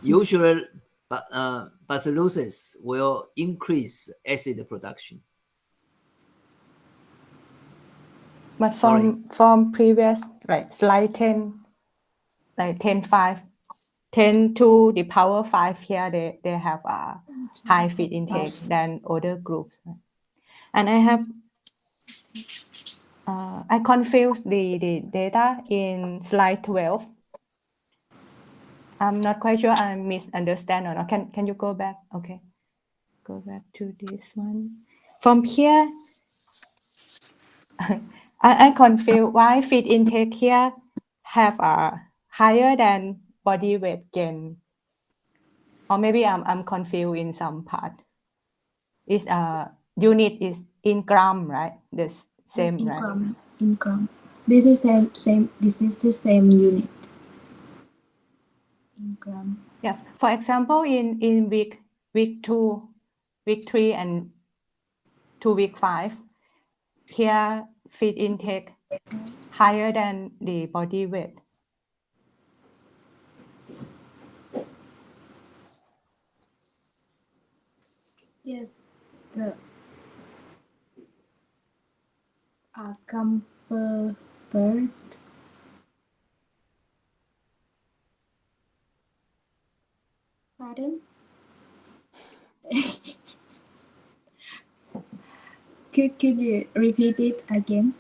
D: Usually, Bacillus will increase acid production.
A: But from previous, right, slide 10, like 10.5, 10 to the power 5 here, they have a high feed intake than other groups. And I have I confused the data in slide 12. I'm not quite sure I misunderstand or not. Can you go back? Okay, go back to this one. From here, I confused why feed intake here have a higher than body weight gain, or maybe I'm confused in some part. Is unit is in gram, right? This same,
B: in
A: right?
B: grams. In grams. This is same. This is the same unit. In gram.
A: Yeah. For example, in week 2, week 3, and to week 5, here feed intake higher than the body weight.
B: Yes. The camper bird. Pardon? Could you repeat it again?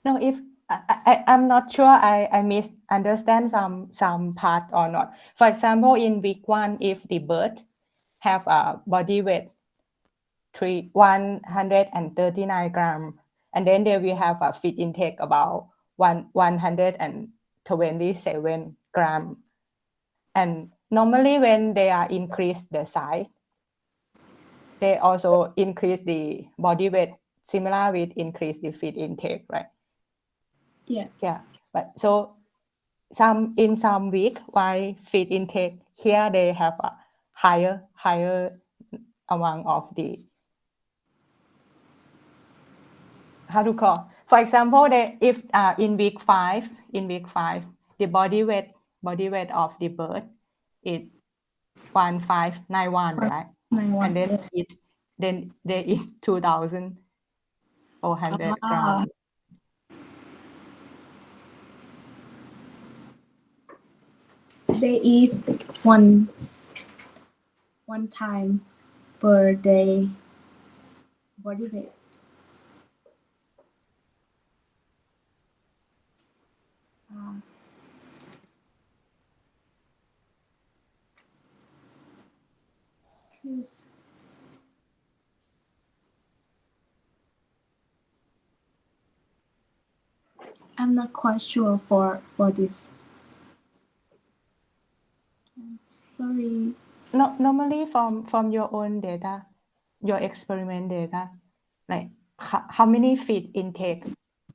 A: No, if I'm not sure I misunderstand some part or not. For example, in week 1, if the bird have a body weight 139 gram, and then they will have a feed intake about 127 gram. And normally when they are increase the size, they also increase the body weight, similar with increase the feed intake, right?
B: Yeah.
A: Yeah. But so in some week, why feed intake here they have a higher amount of the, how to call. For example, if in week 5, the body weight of the bird is 1591, right?
B: 91.
A: And then
B: Yes.
A: they eat 2,400 grams.
B: They eat one time per day body weight. Yes. I'm not quite sure for this. Sorry.
A: No, normally from your own data, your experiment data, like how many feed intake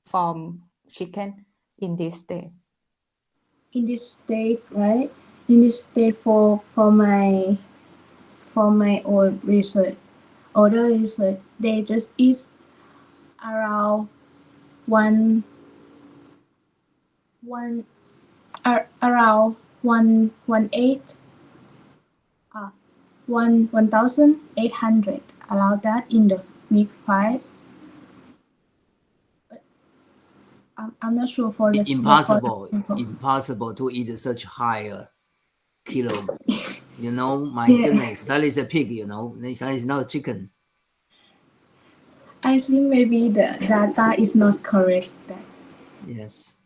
A: from chicken in this day?
B: In this state, right? In this state for my own research, other research, they just eat around around 1,800 allow that in the week 5. I'm not sure for the
D: Impossible to eat such high kilo. You know, my goodness, that is a pig. You know, that is not a chicken.
B: I think maybe the data is not correct.
D: Yes.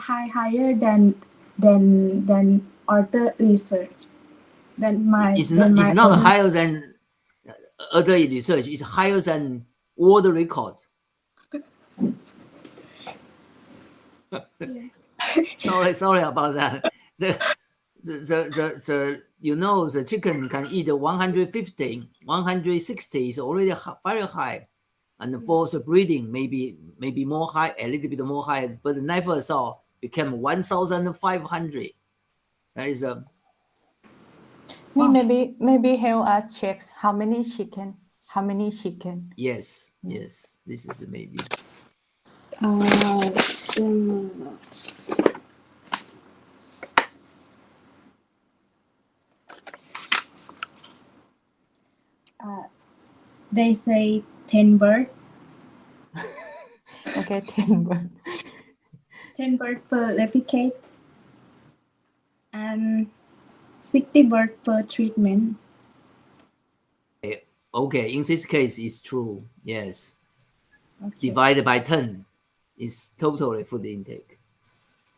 B: Higher than other research.
D: It's not higher than other research. It's higher than world record. Sorry about that. The you know, the chicken can eat 150, 160 is already very high, and for the breeding maybe more high, a little bit more high, but never saw became 1,500. That is a.
A: Maybe help us check how many chicken.
D: Yes, this is maybe.
B: They say 10 bird.
A: Okay, 10 bird.
B: 10 birds per replicate and 60 birds per treatment.
D: Okay, in this case, it's true. Yes.
B: Okay.
D: Divided by 10 is totally food intake.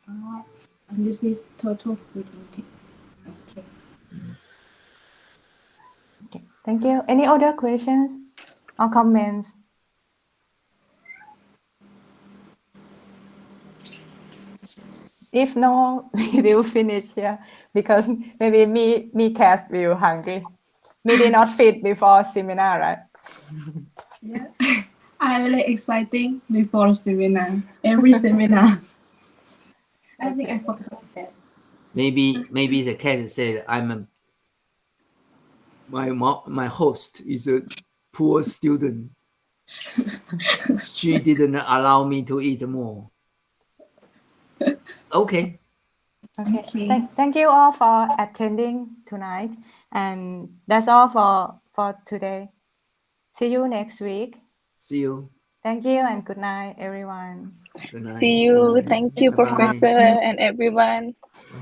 B: And this is total food intake. Okay.
A: Okay, thank you. Any other questions or comments? If no, we will finish here because maybe me cats will hungry. Me did not feed before seminar, right?
B: Yeah. I'm really exciting before seminar. Every seminar. I think I forgot that.
D: Maybe the cat said, my host is a poor student. She didn't allow me to eat more. Okay.
A: Okay. Thank you all for attending tonight. And that's all for today. See you next week.
D: See you.
A: Thank you and good night, everyone.
D: Good night.
E: See you.
D: Good night.
E: Thank you,
D: Bye-bye.
E: Professor and everyone.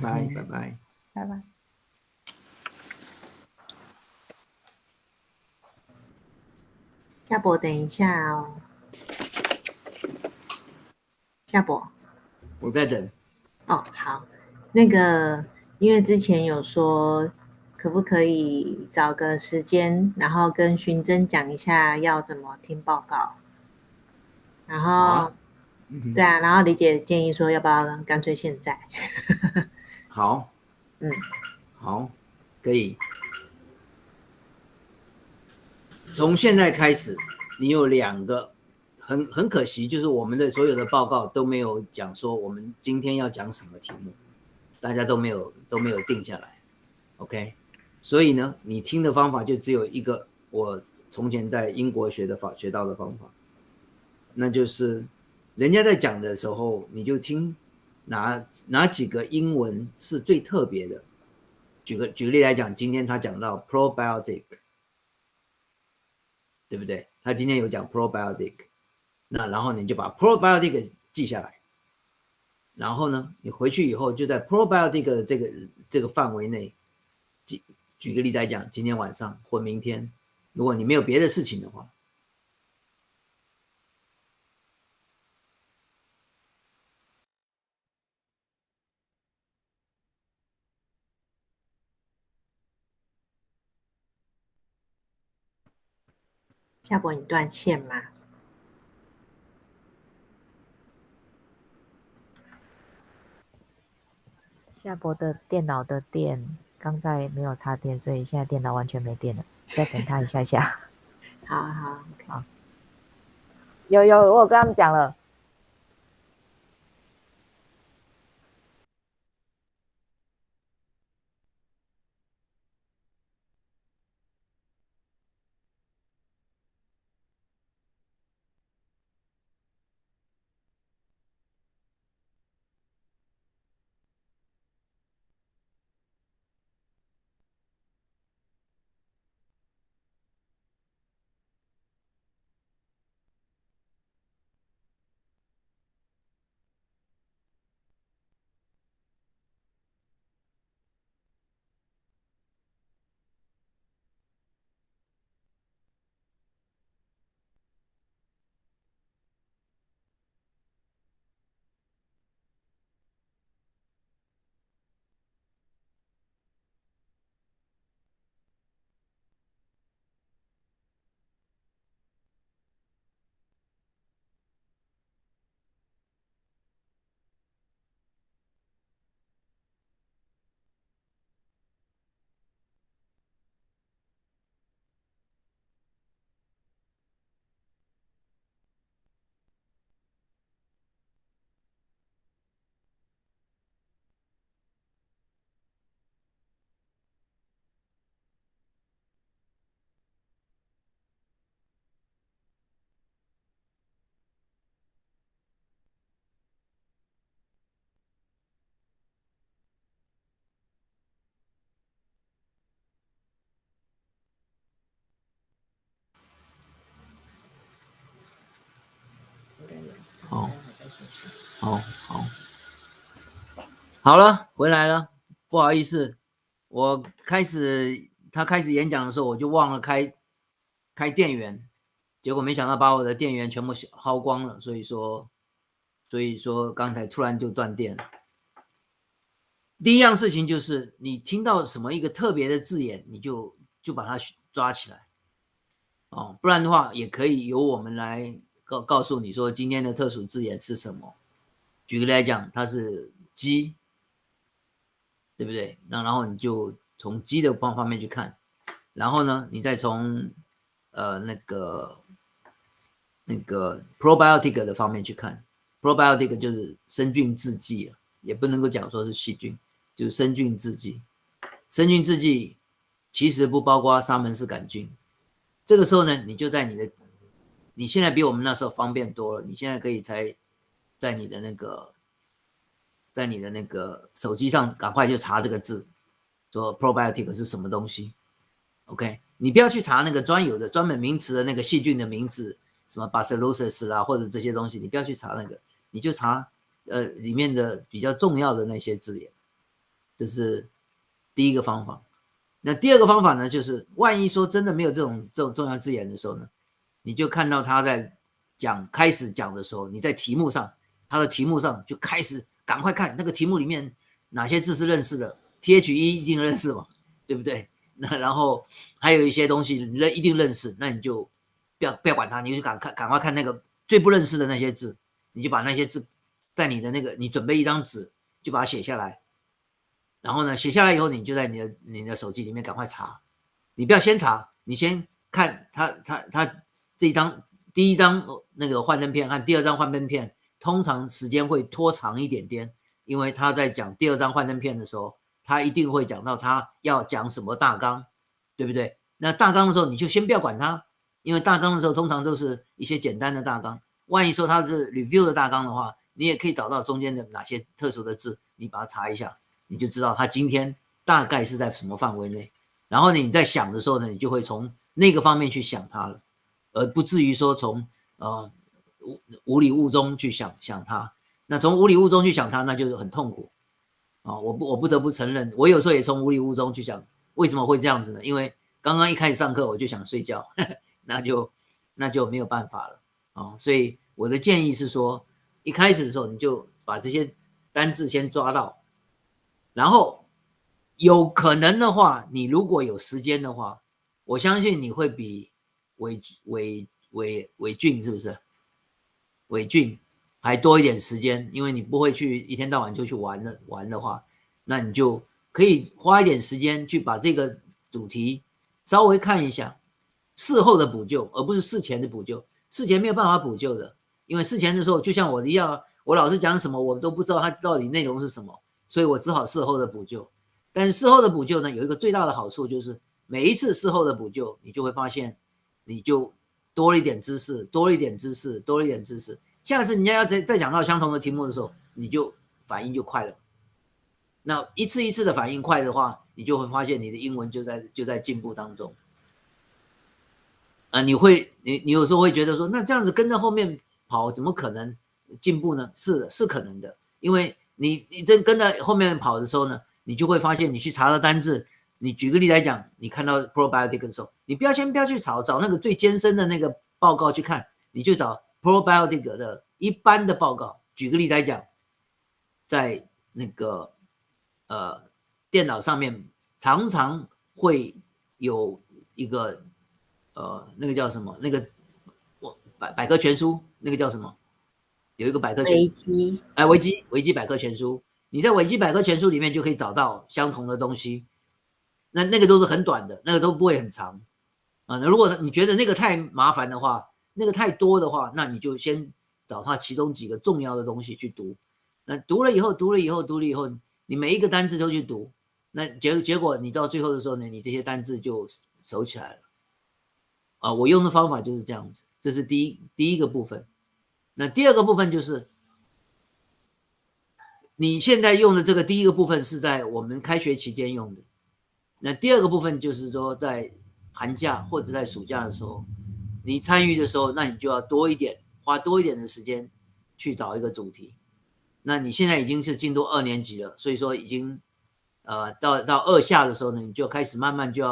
D: Bye. Bye-bye.
A: Bye-bye.
F: 夏博，等一下哦。夏博，
D: 我在等。
F: 哦，好。那个，因为之前有说，可不可以找个时间，然后跟寻真讲一下要怎么听报告。然后，对啊，然后李姐建议说，要不要干脆现在？
D: 好。
F: 嗯，
D: 好，可以。从现在开始，你有2个，很可惜，就是我们的所有的报告都没有讲说我们今天要讲什么题目，大家都没有定下来 ，OK？ 所以呢，你听的方法就只有一个，我从前在英国学到的方法，那就是人家在讲的时候，你就听哪几个英文是最特别的。举个例来讲，今天他讲到 probiotic。对不对？他今天有讲 probiotic， 那然后你就把 probiotic 记下来，然后呢，你回去以后就在 probiotic 的这个范围内，举个例子来讲，今天晚上或明天，如果你没有别的事情的话，
F: 夏博，你断线吗？
I: 夏博的电脑的电刚才没有插电，所以现在电脑完全没电了，再等他一下下。
F: 好，
I: 有，我有跟他们讲了。
D: 好。好了，回来了，不好意思，他开始演讲的时候，我就忘了开电源，结果没想到把我的电源全部耗光了，所以说刚才突然就断电了。第一样事情就是你听到什么一个特别的字眼，你就把它抓起来，哦，不然的话也可以由我们来告诉你说今天的特殊字眼是什么。举个例来讲，它是鸡，对不对？那然后你就从鸡的方面去看，然后呢，你再从那个 probiotic 的方面去看。probiotic 就是生菌制剂，也不能够讲说是细菌，就是生菌制剂。生菌制剂其实不包括沙门氏杆菌。这个时候呢，你就在你现在比我们那时候方便多了，你现在可以在你的那个手机上赶快就查这个字，说 probiotic 是什么东西。OK， 你不要去查那个专门名词的那个细菌的名字，什么 Bacillus 啦，或者这些东西，你不要去查那个，你就查里面的比较重要的那些字眼。这是第一个方法。那第二个方法呢，就是万一说真的没有这种重要字眼的时候呢，你就看到他在开始讲的时候，你在他的题目上就开始赶快看那个题目里面哪些字是认识的 ，THE 一定认识嘛，对不对？那然后还有一些东西一定认识，那你就不要管它，你就赶快看那个最不认识的那些字，你就把那些字在你的你准备一张纸，就把它写下来。然后呢，写下来以后，你就在你的手机里面赶快查。你不要先查，你先看他这一张第一张那个幻灯片和第二张幻灯片，通常时间会拖长一点点，因为他在讲第二张幻灯片的时候，他一定会讲到他要讲什么大纲，对不对？那大纲的时候你就先不要管它，因为大纲的时候通常都是一些简单的大纲。万一说它是 review 的大纲的话，你也可以找到中间的哪些特殊的字，你把它查一下。你就知道他今天大概是在什么范围内，然后你在想的时候呢，你就会从那个方面去想它了，而不至于说从无里雾中去想它。那从无里雾中去想它，那就很痛苦啊！我不得不承认，我有时候也从无里雾中去想，为什么会这样子呢？因为刚刚一开始上课我就想睡觉，那就没有办法了啊！所以我的建议是说，一开始的时候你就把这些单字先抓到。然后有可能的话，你如果有时间的话，我相信你会比伪菌是不是？伪菌还多一点时间，因为你不会去一天到晚就去玩的话，那你就可以花一点时间去把这个主题稍微看一下，事后的补救，而不是事前的补救。事前没有办法补救的，因为事前的时候就像我一样，我老师讲什么我都不知道它到底内容是什么。所以我只好事后的补救。但是事后的补救呢，有一个最大的好处，就是每一次事后的补救，你就会发现你就多了一点知识，多了一点知识，多了一点知识。下次人家要再讲到相同的题目的时候，你就反应就快了。那一次一次的反应快的话，你就会发现你的英文就在进步当中。你有时候会觉得说，那这样子跟着后面跑，怎么可能进步呢？是可能的，因为你真跟在后面跑的时候呢，你就会发现你去查了单字。你举个例来讲，你看到 probiotic 的时候，你不要去找那个最艰深的那个报告去看，你就找 probiotic 的一般的报告。举个例来讲，在那个电脑上面常常会有一个那个叫什么？那个百科全书，那个叫什么？有一个百科全维基百科全书，你在维基百科全书里面就可以找到相同的东西。那个都是很短的，那个都不会很长啊。如果你觉得那个太麻烦的话，那个太多的话，那你就先找它其中几个重要的东西去读。那读了以后，你每一个单字都去读，那结果你到最后的时候呢，你这些单字就熟起来了啊。我用的方法就是这样子，这是第一个部分。那第二个部分就是你现在用的这个第一个部分是在我们开学期间用的，那第二个部分就是说在寒假或者在暑假的时候你参与的时候，那你就要花多一点的时间去找一个主题。那你现在已经是进入2年级了，所以说已经到2下的时候呢，你就开始慢慢就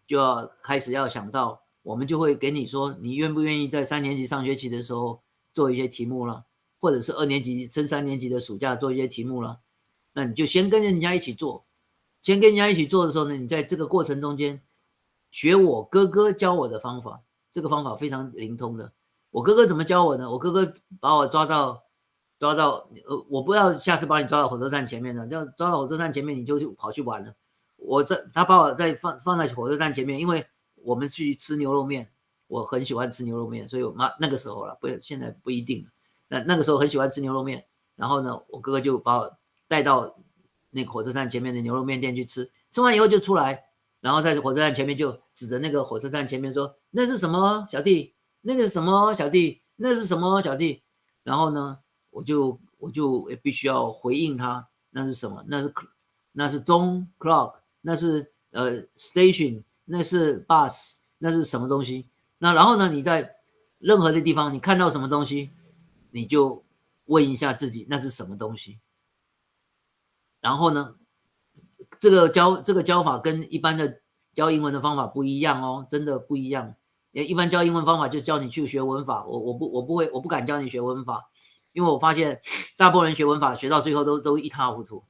D: 要开始要想到，我们就会给你说，你愿不愿意在3年级上学期的时候做一些题目了，或者是2年级升3年级的暑假做一些题目了，那你就先跟人家一起做，先跟人家一起做的时候呢，你在这个过程中间学我哥哥教我的方法，这个方法非常灵通的。我哥哥怎么教我呢？我哥哥把我抓到我不要下次把你抓到火车站前面了，抓到火车站前面你就跑去玩了。他把我再放在火车站前面，因为我们去吃牛肉面，我很喜欢吃牛肉面，所以那个时候了，现在不一定了。那个时候很喜欢吃牛肉面，然后呢，我哥哥就把我带到那个火车站前面的牛肉面店去吃，吃完以后就出来，然后在火车站前面就指着那个火车站前面说：“那是什么小弟？那个是什么小弟？那是什么小弟？”然后呢，我就必须要回应他，那是什么？那是钟 clock， 那是station， 那是 bus， 那是什么东西？那然后呢，你在任何的地方你看到什么东西，你就问一下自己那是什么东西。然后呢，这个教法跟一般的教英文的方法不一样哦，真的不一样。一般教英文方法就教你去学文法，我不敢教你学文法，因为我发现大部分人学文法学到最后都一塌糊涂，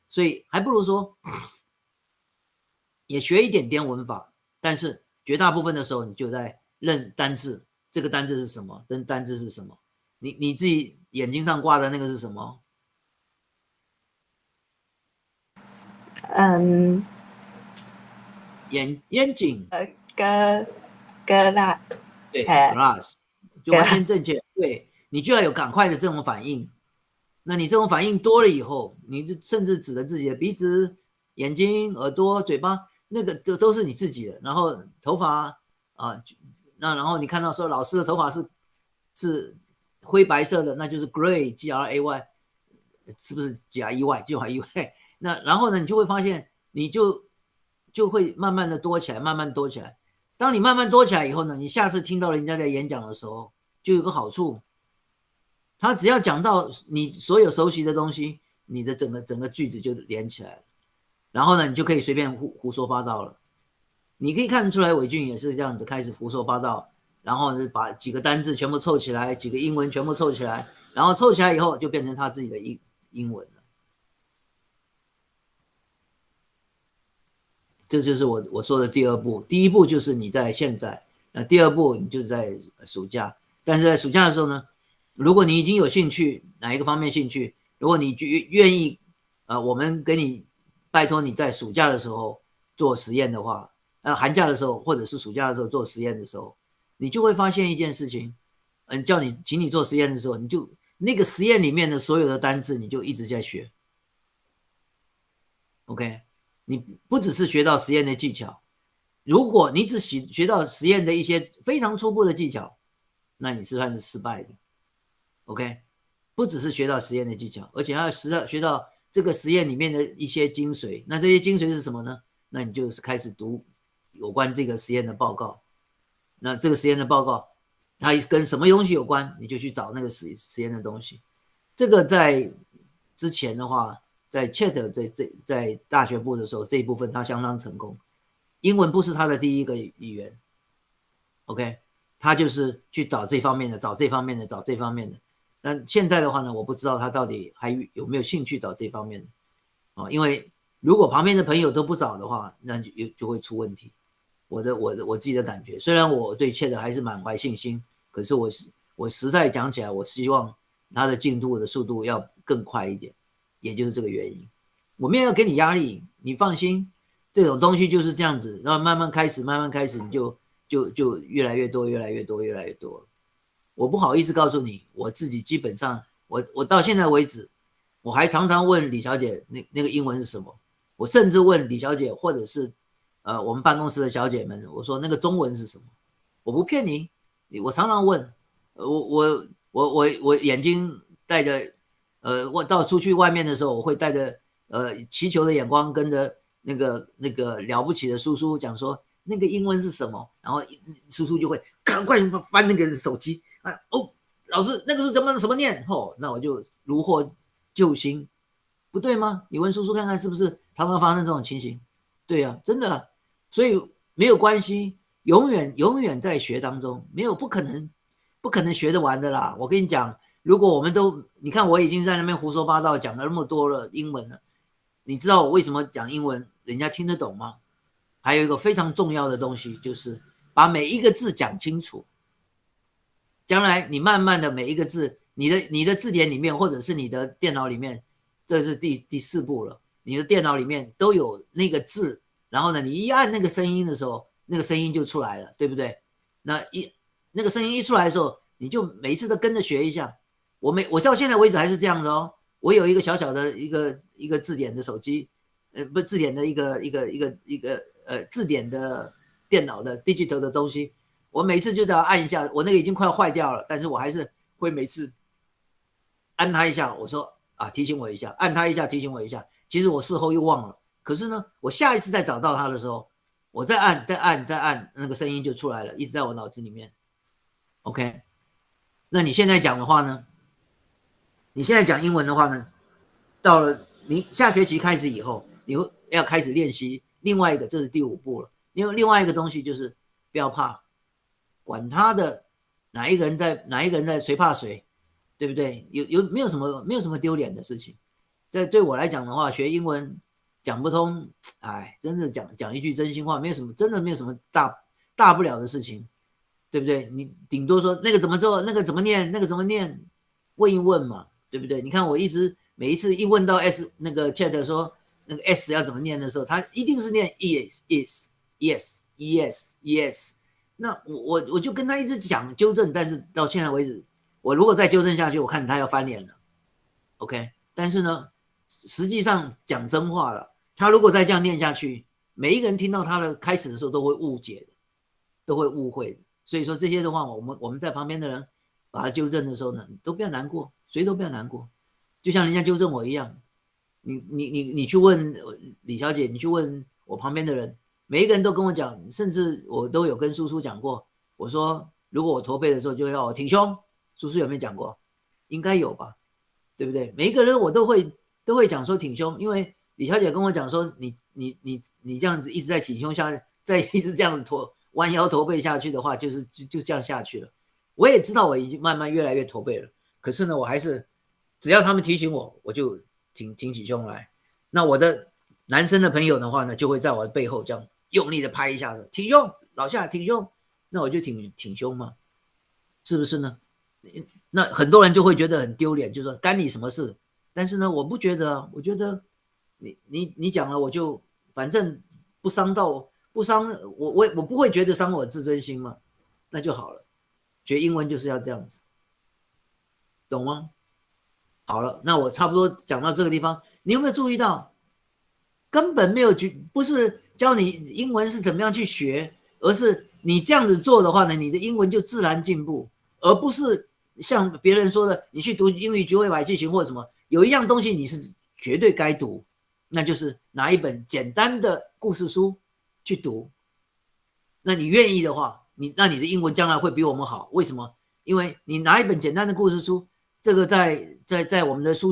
D: 所以还不如说也学一点点文法，但是绝大部分的时候你就在认单字，这个单字是什么，跟单字是什么，你自己眼睛上挂的那个是什么？眼睛。
H: glass，
D: 对 glass 就完全正确。对，你就要有赶快的这种反应。那你这种反应多了以后，你就甚至指着自己的鼻子、眼睛、耳朵、嘴巴，那个都是你自己的。然后头发那然后你看到说老师的头发是灰白色的，那就是 gray G-R-A-Y， 是不是 G-R-E-Y G-R-E-Y？ 那然后呢，你就会发现你就会慢慢的多起来，慢慢多起来。当你慢慢多起来以后呢，你下次听到人家在演讲的时候，就有个好处，他只要讲到你所有熟悉的东西，你的整个句子就连起来了，然后呢，你就可以随便胡说八道了。你可以看得出来，伟俊也是这样子开始胡说八道，然后把几个单字全部凑起来，几个英文全部凑起来，然后凑起来以后就变成他自己的英文了。这就是我说的第二步。第一步就是你在现在，那第二步你就在暑假。但是在暑假的时候呢，如果你已经有兴趣，哪一个方面兴趣，如果你愿意我们给你拜托你在暑假的时候做实验的话，寒假的时候或者是暑假的时候做实验的时候，你就会发现一件事情，请你做实验的时候，你就那个实验里面的所有的单字你就一直在学。 OK，你不只是学到实验的技巧，如果你只学到实验的一些非常初步的技巧，那你算是失败的。 OK， 不只是学到实验的技巧，而且还要学到这个实验里面的一些精髓。那这些精髓是什么呢？那你就是开始读有关这个实验的报告。那这个实验的报告它跟什么东西有关，你就去找那个实验的东西。这个在之前的话，在 Chat 在大学部的时候，这一部分他相当成功。英文不是他的第一个语言 ，OK， 他就是去找这方面的，找这方面的，找这方面的。但现在的话呢，我不知道他到底还有没有兴趣找这方面的因为如果旁边的朋友都不找的话，那就会出问题。我自己的感觉，虽然我对 Chat 还是满怀信心，可是我实在讲起来，我希望他的进度的速度要更快一点。也就是这个原因，我没有要给你压力，你放心，这种东西就是这样子，然后慢慢开始，你就越来越多，越来越多，越来越多。我不好意思告诉你，我自己基本上，我到现在为止，我还常常问李小姐那个英文是什么，我甚至问李小姐或者是我们办公室的小姐们，我说那个中文是什么？我不骗你，我常常问，我眼睛带着。我到出去外面的时候，我会带着祈求的眼光，跟着那个了不起的叔叔讲说那个英文是什么，然后叔叔就会赶快翻那个手机老师那个是什么念那我就如获救星，不对吗？你问叔叔看看是不是常常发生这种情形？对啊，真的啊，所以没有关系，永远在学当中，没有不可能学得完的啦。我跟你讲，如果我们都，你看我已经在那边胡说八道讲了那么多了英文了，你知道我为什么讲英文人家听得懂吗？还有一个非常重要的东西，就是把每一个字讲清楚。将来你慢慢的每一个字，你的字典里面或者是你的电脑里面，这是第4步了，你的电脑里面都有那个字，然后呢，你一按那个声音的时候，那个声音就出来了，对不对？那个声音一出来的时候，你就每一次都跟着学一下。我到现在为止还是这样的哦。我有一个小小的一个字典的手机，不字典的一个字典的电脑的 digital 的东西。我每次就只要按一下，我那个已经快要坏掉了，但是我还是会每次按它一下，我说啊提醒我一下，按它一下提醒我一下。其实我事后又忘了，可是呢，我下一次再找到它的时候，我再按，那个声音就出来了，一直在我脑子里面。OK， 那你现在讲的话呢？你现在讲英文的话呢？到了下学期开始以后，你会要开始练习另外一个，这是第5步了。因为另外一个东西就是不要怕，管他的哪一个人在谁怕谁，对不对？没有什么丢脸的事情。对我来讲的话，学英文讲不通，哎，真的讲一句真心话，真的没有什么大不了的事情，对不对？你顶多说那个怎么做，那个怎么念，问一问嘛，对不对？你看我每一次一问到 S 那个 chat 说那个 S 要怎么念的时候，他一定是念 yes。那我就跟他一直讲纠正，但是到现在为止，我如果再纠正下去，我看他要翻脸了。OK， 但是呢，实际上讲真话了，他如果再这样念下去，每一个人听到他的开始的时候都会误解的，都会误会的。所以说这些的话，我们在旁边的人把他纠正的时候呢，都不要难过，谁都不要难过，就像人家纠正我一样。你去问李小姐，你去问我旁边的人，每一个人都跟我讲，甚至我都有跟叔叔讲过，我说如果我驼背的时候就要我挺胸，叔叔有没有讲过？应该有吧，对不对？每一个人我都会讲说挺胸，因为李小姐跟我讲说你这样子一直在挺胸下，再一直这样弯腰驼背下去的话，就这样下去了。我也知道我已经慢慢越来越驼背了，可是呢，我还是只要他们提醒我，我就挺起胸来。那我的男生的朋友的话呢，就会在我的背后这样用力的拍一下子，挺胸，老夏挺胸，那我就挺胸嘛，是不是呢？那很多人就会觉得很丢脸，就说干你什么事？但是呢，我不觉得啊，我觉得你讲了，我就反正不伤我不会觉得伤我自尊心嘛，那就好了。学英文就是要这样子，懂吗？好了，那我差不多讲到这个地方，你有没有注意到，根本没有不是教你英文是怎么样去学，而是你这样子做的话呢，你的英文就自然进步，而不是像别人说的，你去读英语句汇百句型或者什么，有一样东西你是绝对该读，那就是拿一本简单的故事书去读。那你愿意的话，那你的英文将来会比我们好。为什么？因为你拿一本简单的故事书，这个在我们的书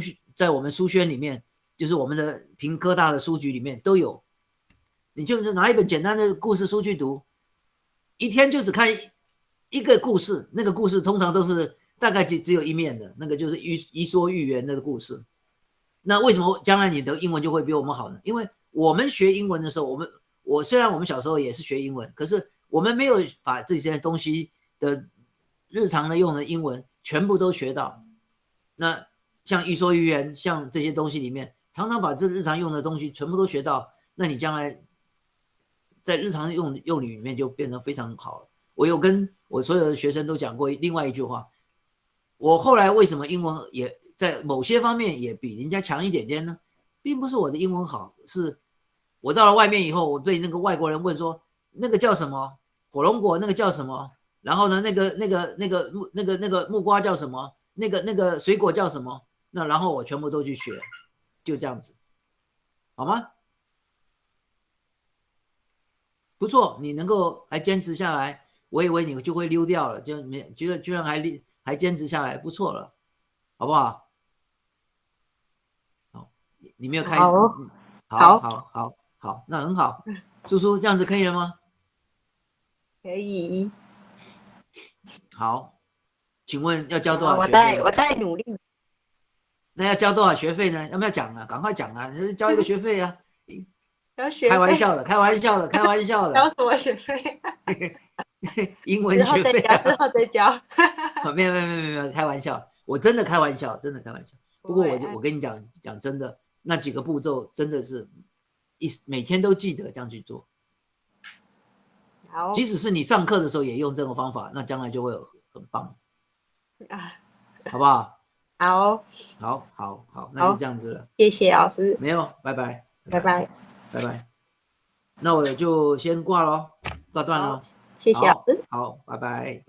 D: 轩里面，就是我们的屏科大的书局里面都有。你就是拿一本简单的故事书去读，一天就只看一个故事，那个故事通常都是大概只有一面的，那个就是伊说寓言的故事。那为什么将来你的英文就会比我们好呢？因为我们学英文的时候，虽然我们小时候也是学英文，可是我们没有把这些东西的日常的用的英文全部都学到。那像伊说寓言，像这些东西里面，常常把这日常用的东西全部都学到，那你将来在日常用语里面就变得非常好了。我有跟我所有的学生都讲过另外一句话，我后来为什么英文也在某些方面也比人家强一点点呢？并不是我的英文好，是我到了外面以后，我被那个外国人问说那个叫什么火龙果，那个叫什么，然后呢那个木瓜叫什么，那个水果叫什么，那然后我全部都去学，就这样子，好吗？不错，你能够还坚持下来，我以为你就会溜掉了，就居然还坚持下来，不错了，好不好？你没有开，
H: 好
D: 好，那很好。叔叔这样子可以了吗？
H: 可以。
D: 好，请问要交多少
H: 我
D: 学费呢？
H: 在努力。
D: 那要交多少学费呢？要不要讲啊？赶快讲啊！交一个学费啊！
H: 交学费？
D: 开玩笑的，开玩笑的，开玩笑的。
H: 交什么学费？
D: 英文学费啊！
H: 之后再交。
D: 没有，开玩笑，我真的开玩笑，真的开玩笑。不过我跟你讲真的，那几个步骤真的是每天都记得这样去做。
H: 好，
D: 即使是你上课的时候也用这种方法，那将来就会很棒
H: 啊，
D: 好不好？
H: 好，
D: 那就这样子了。
H: 谢谢老师。
D: 没有，拜拜。那我就先挂咯，挂断咯。
H: 谢谢老师。
D: 好，拜拜。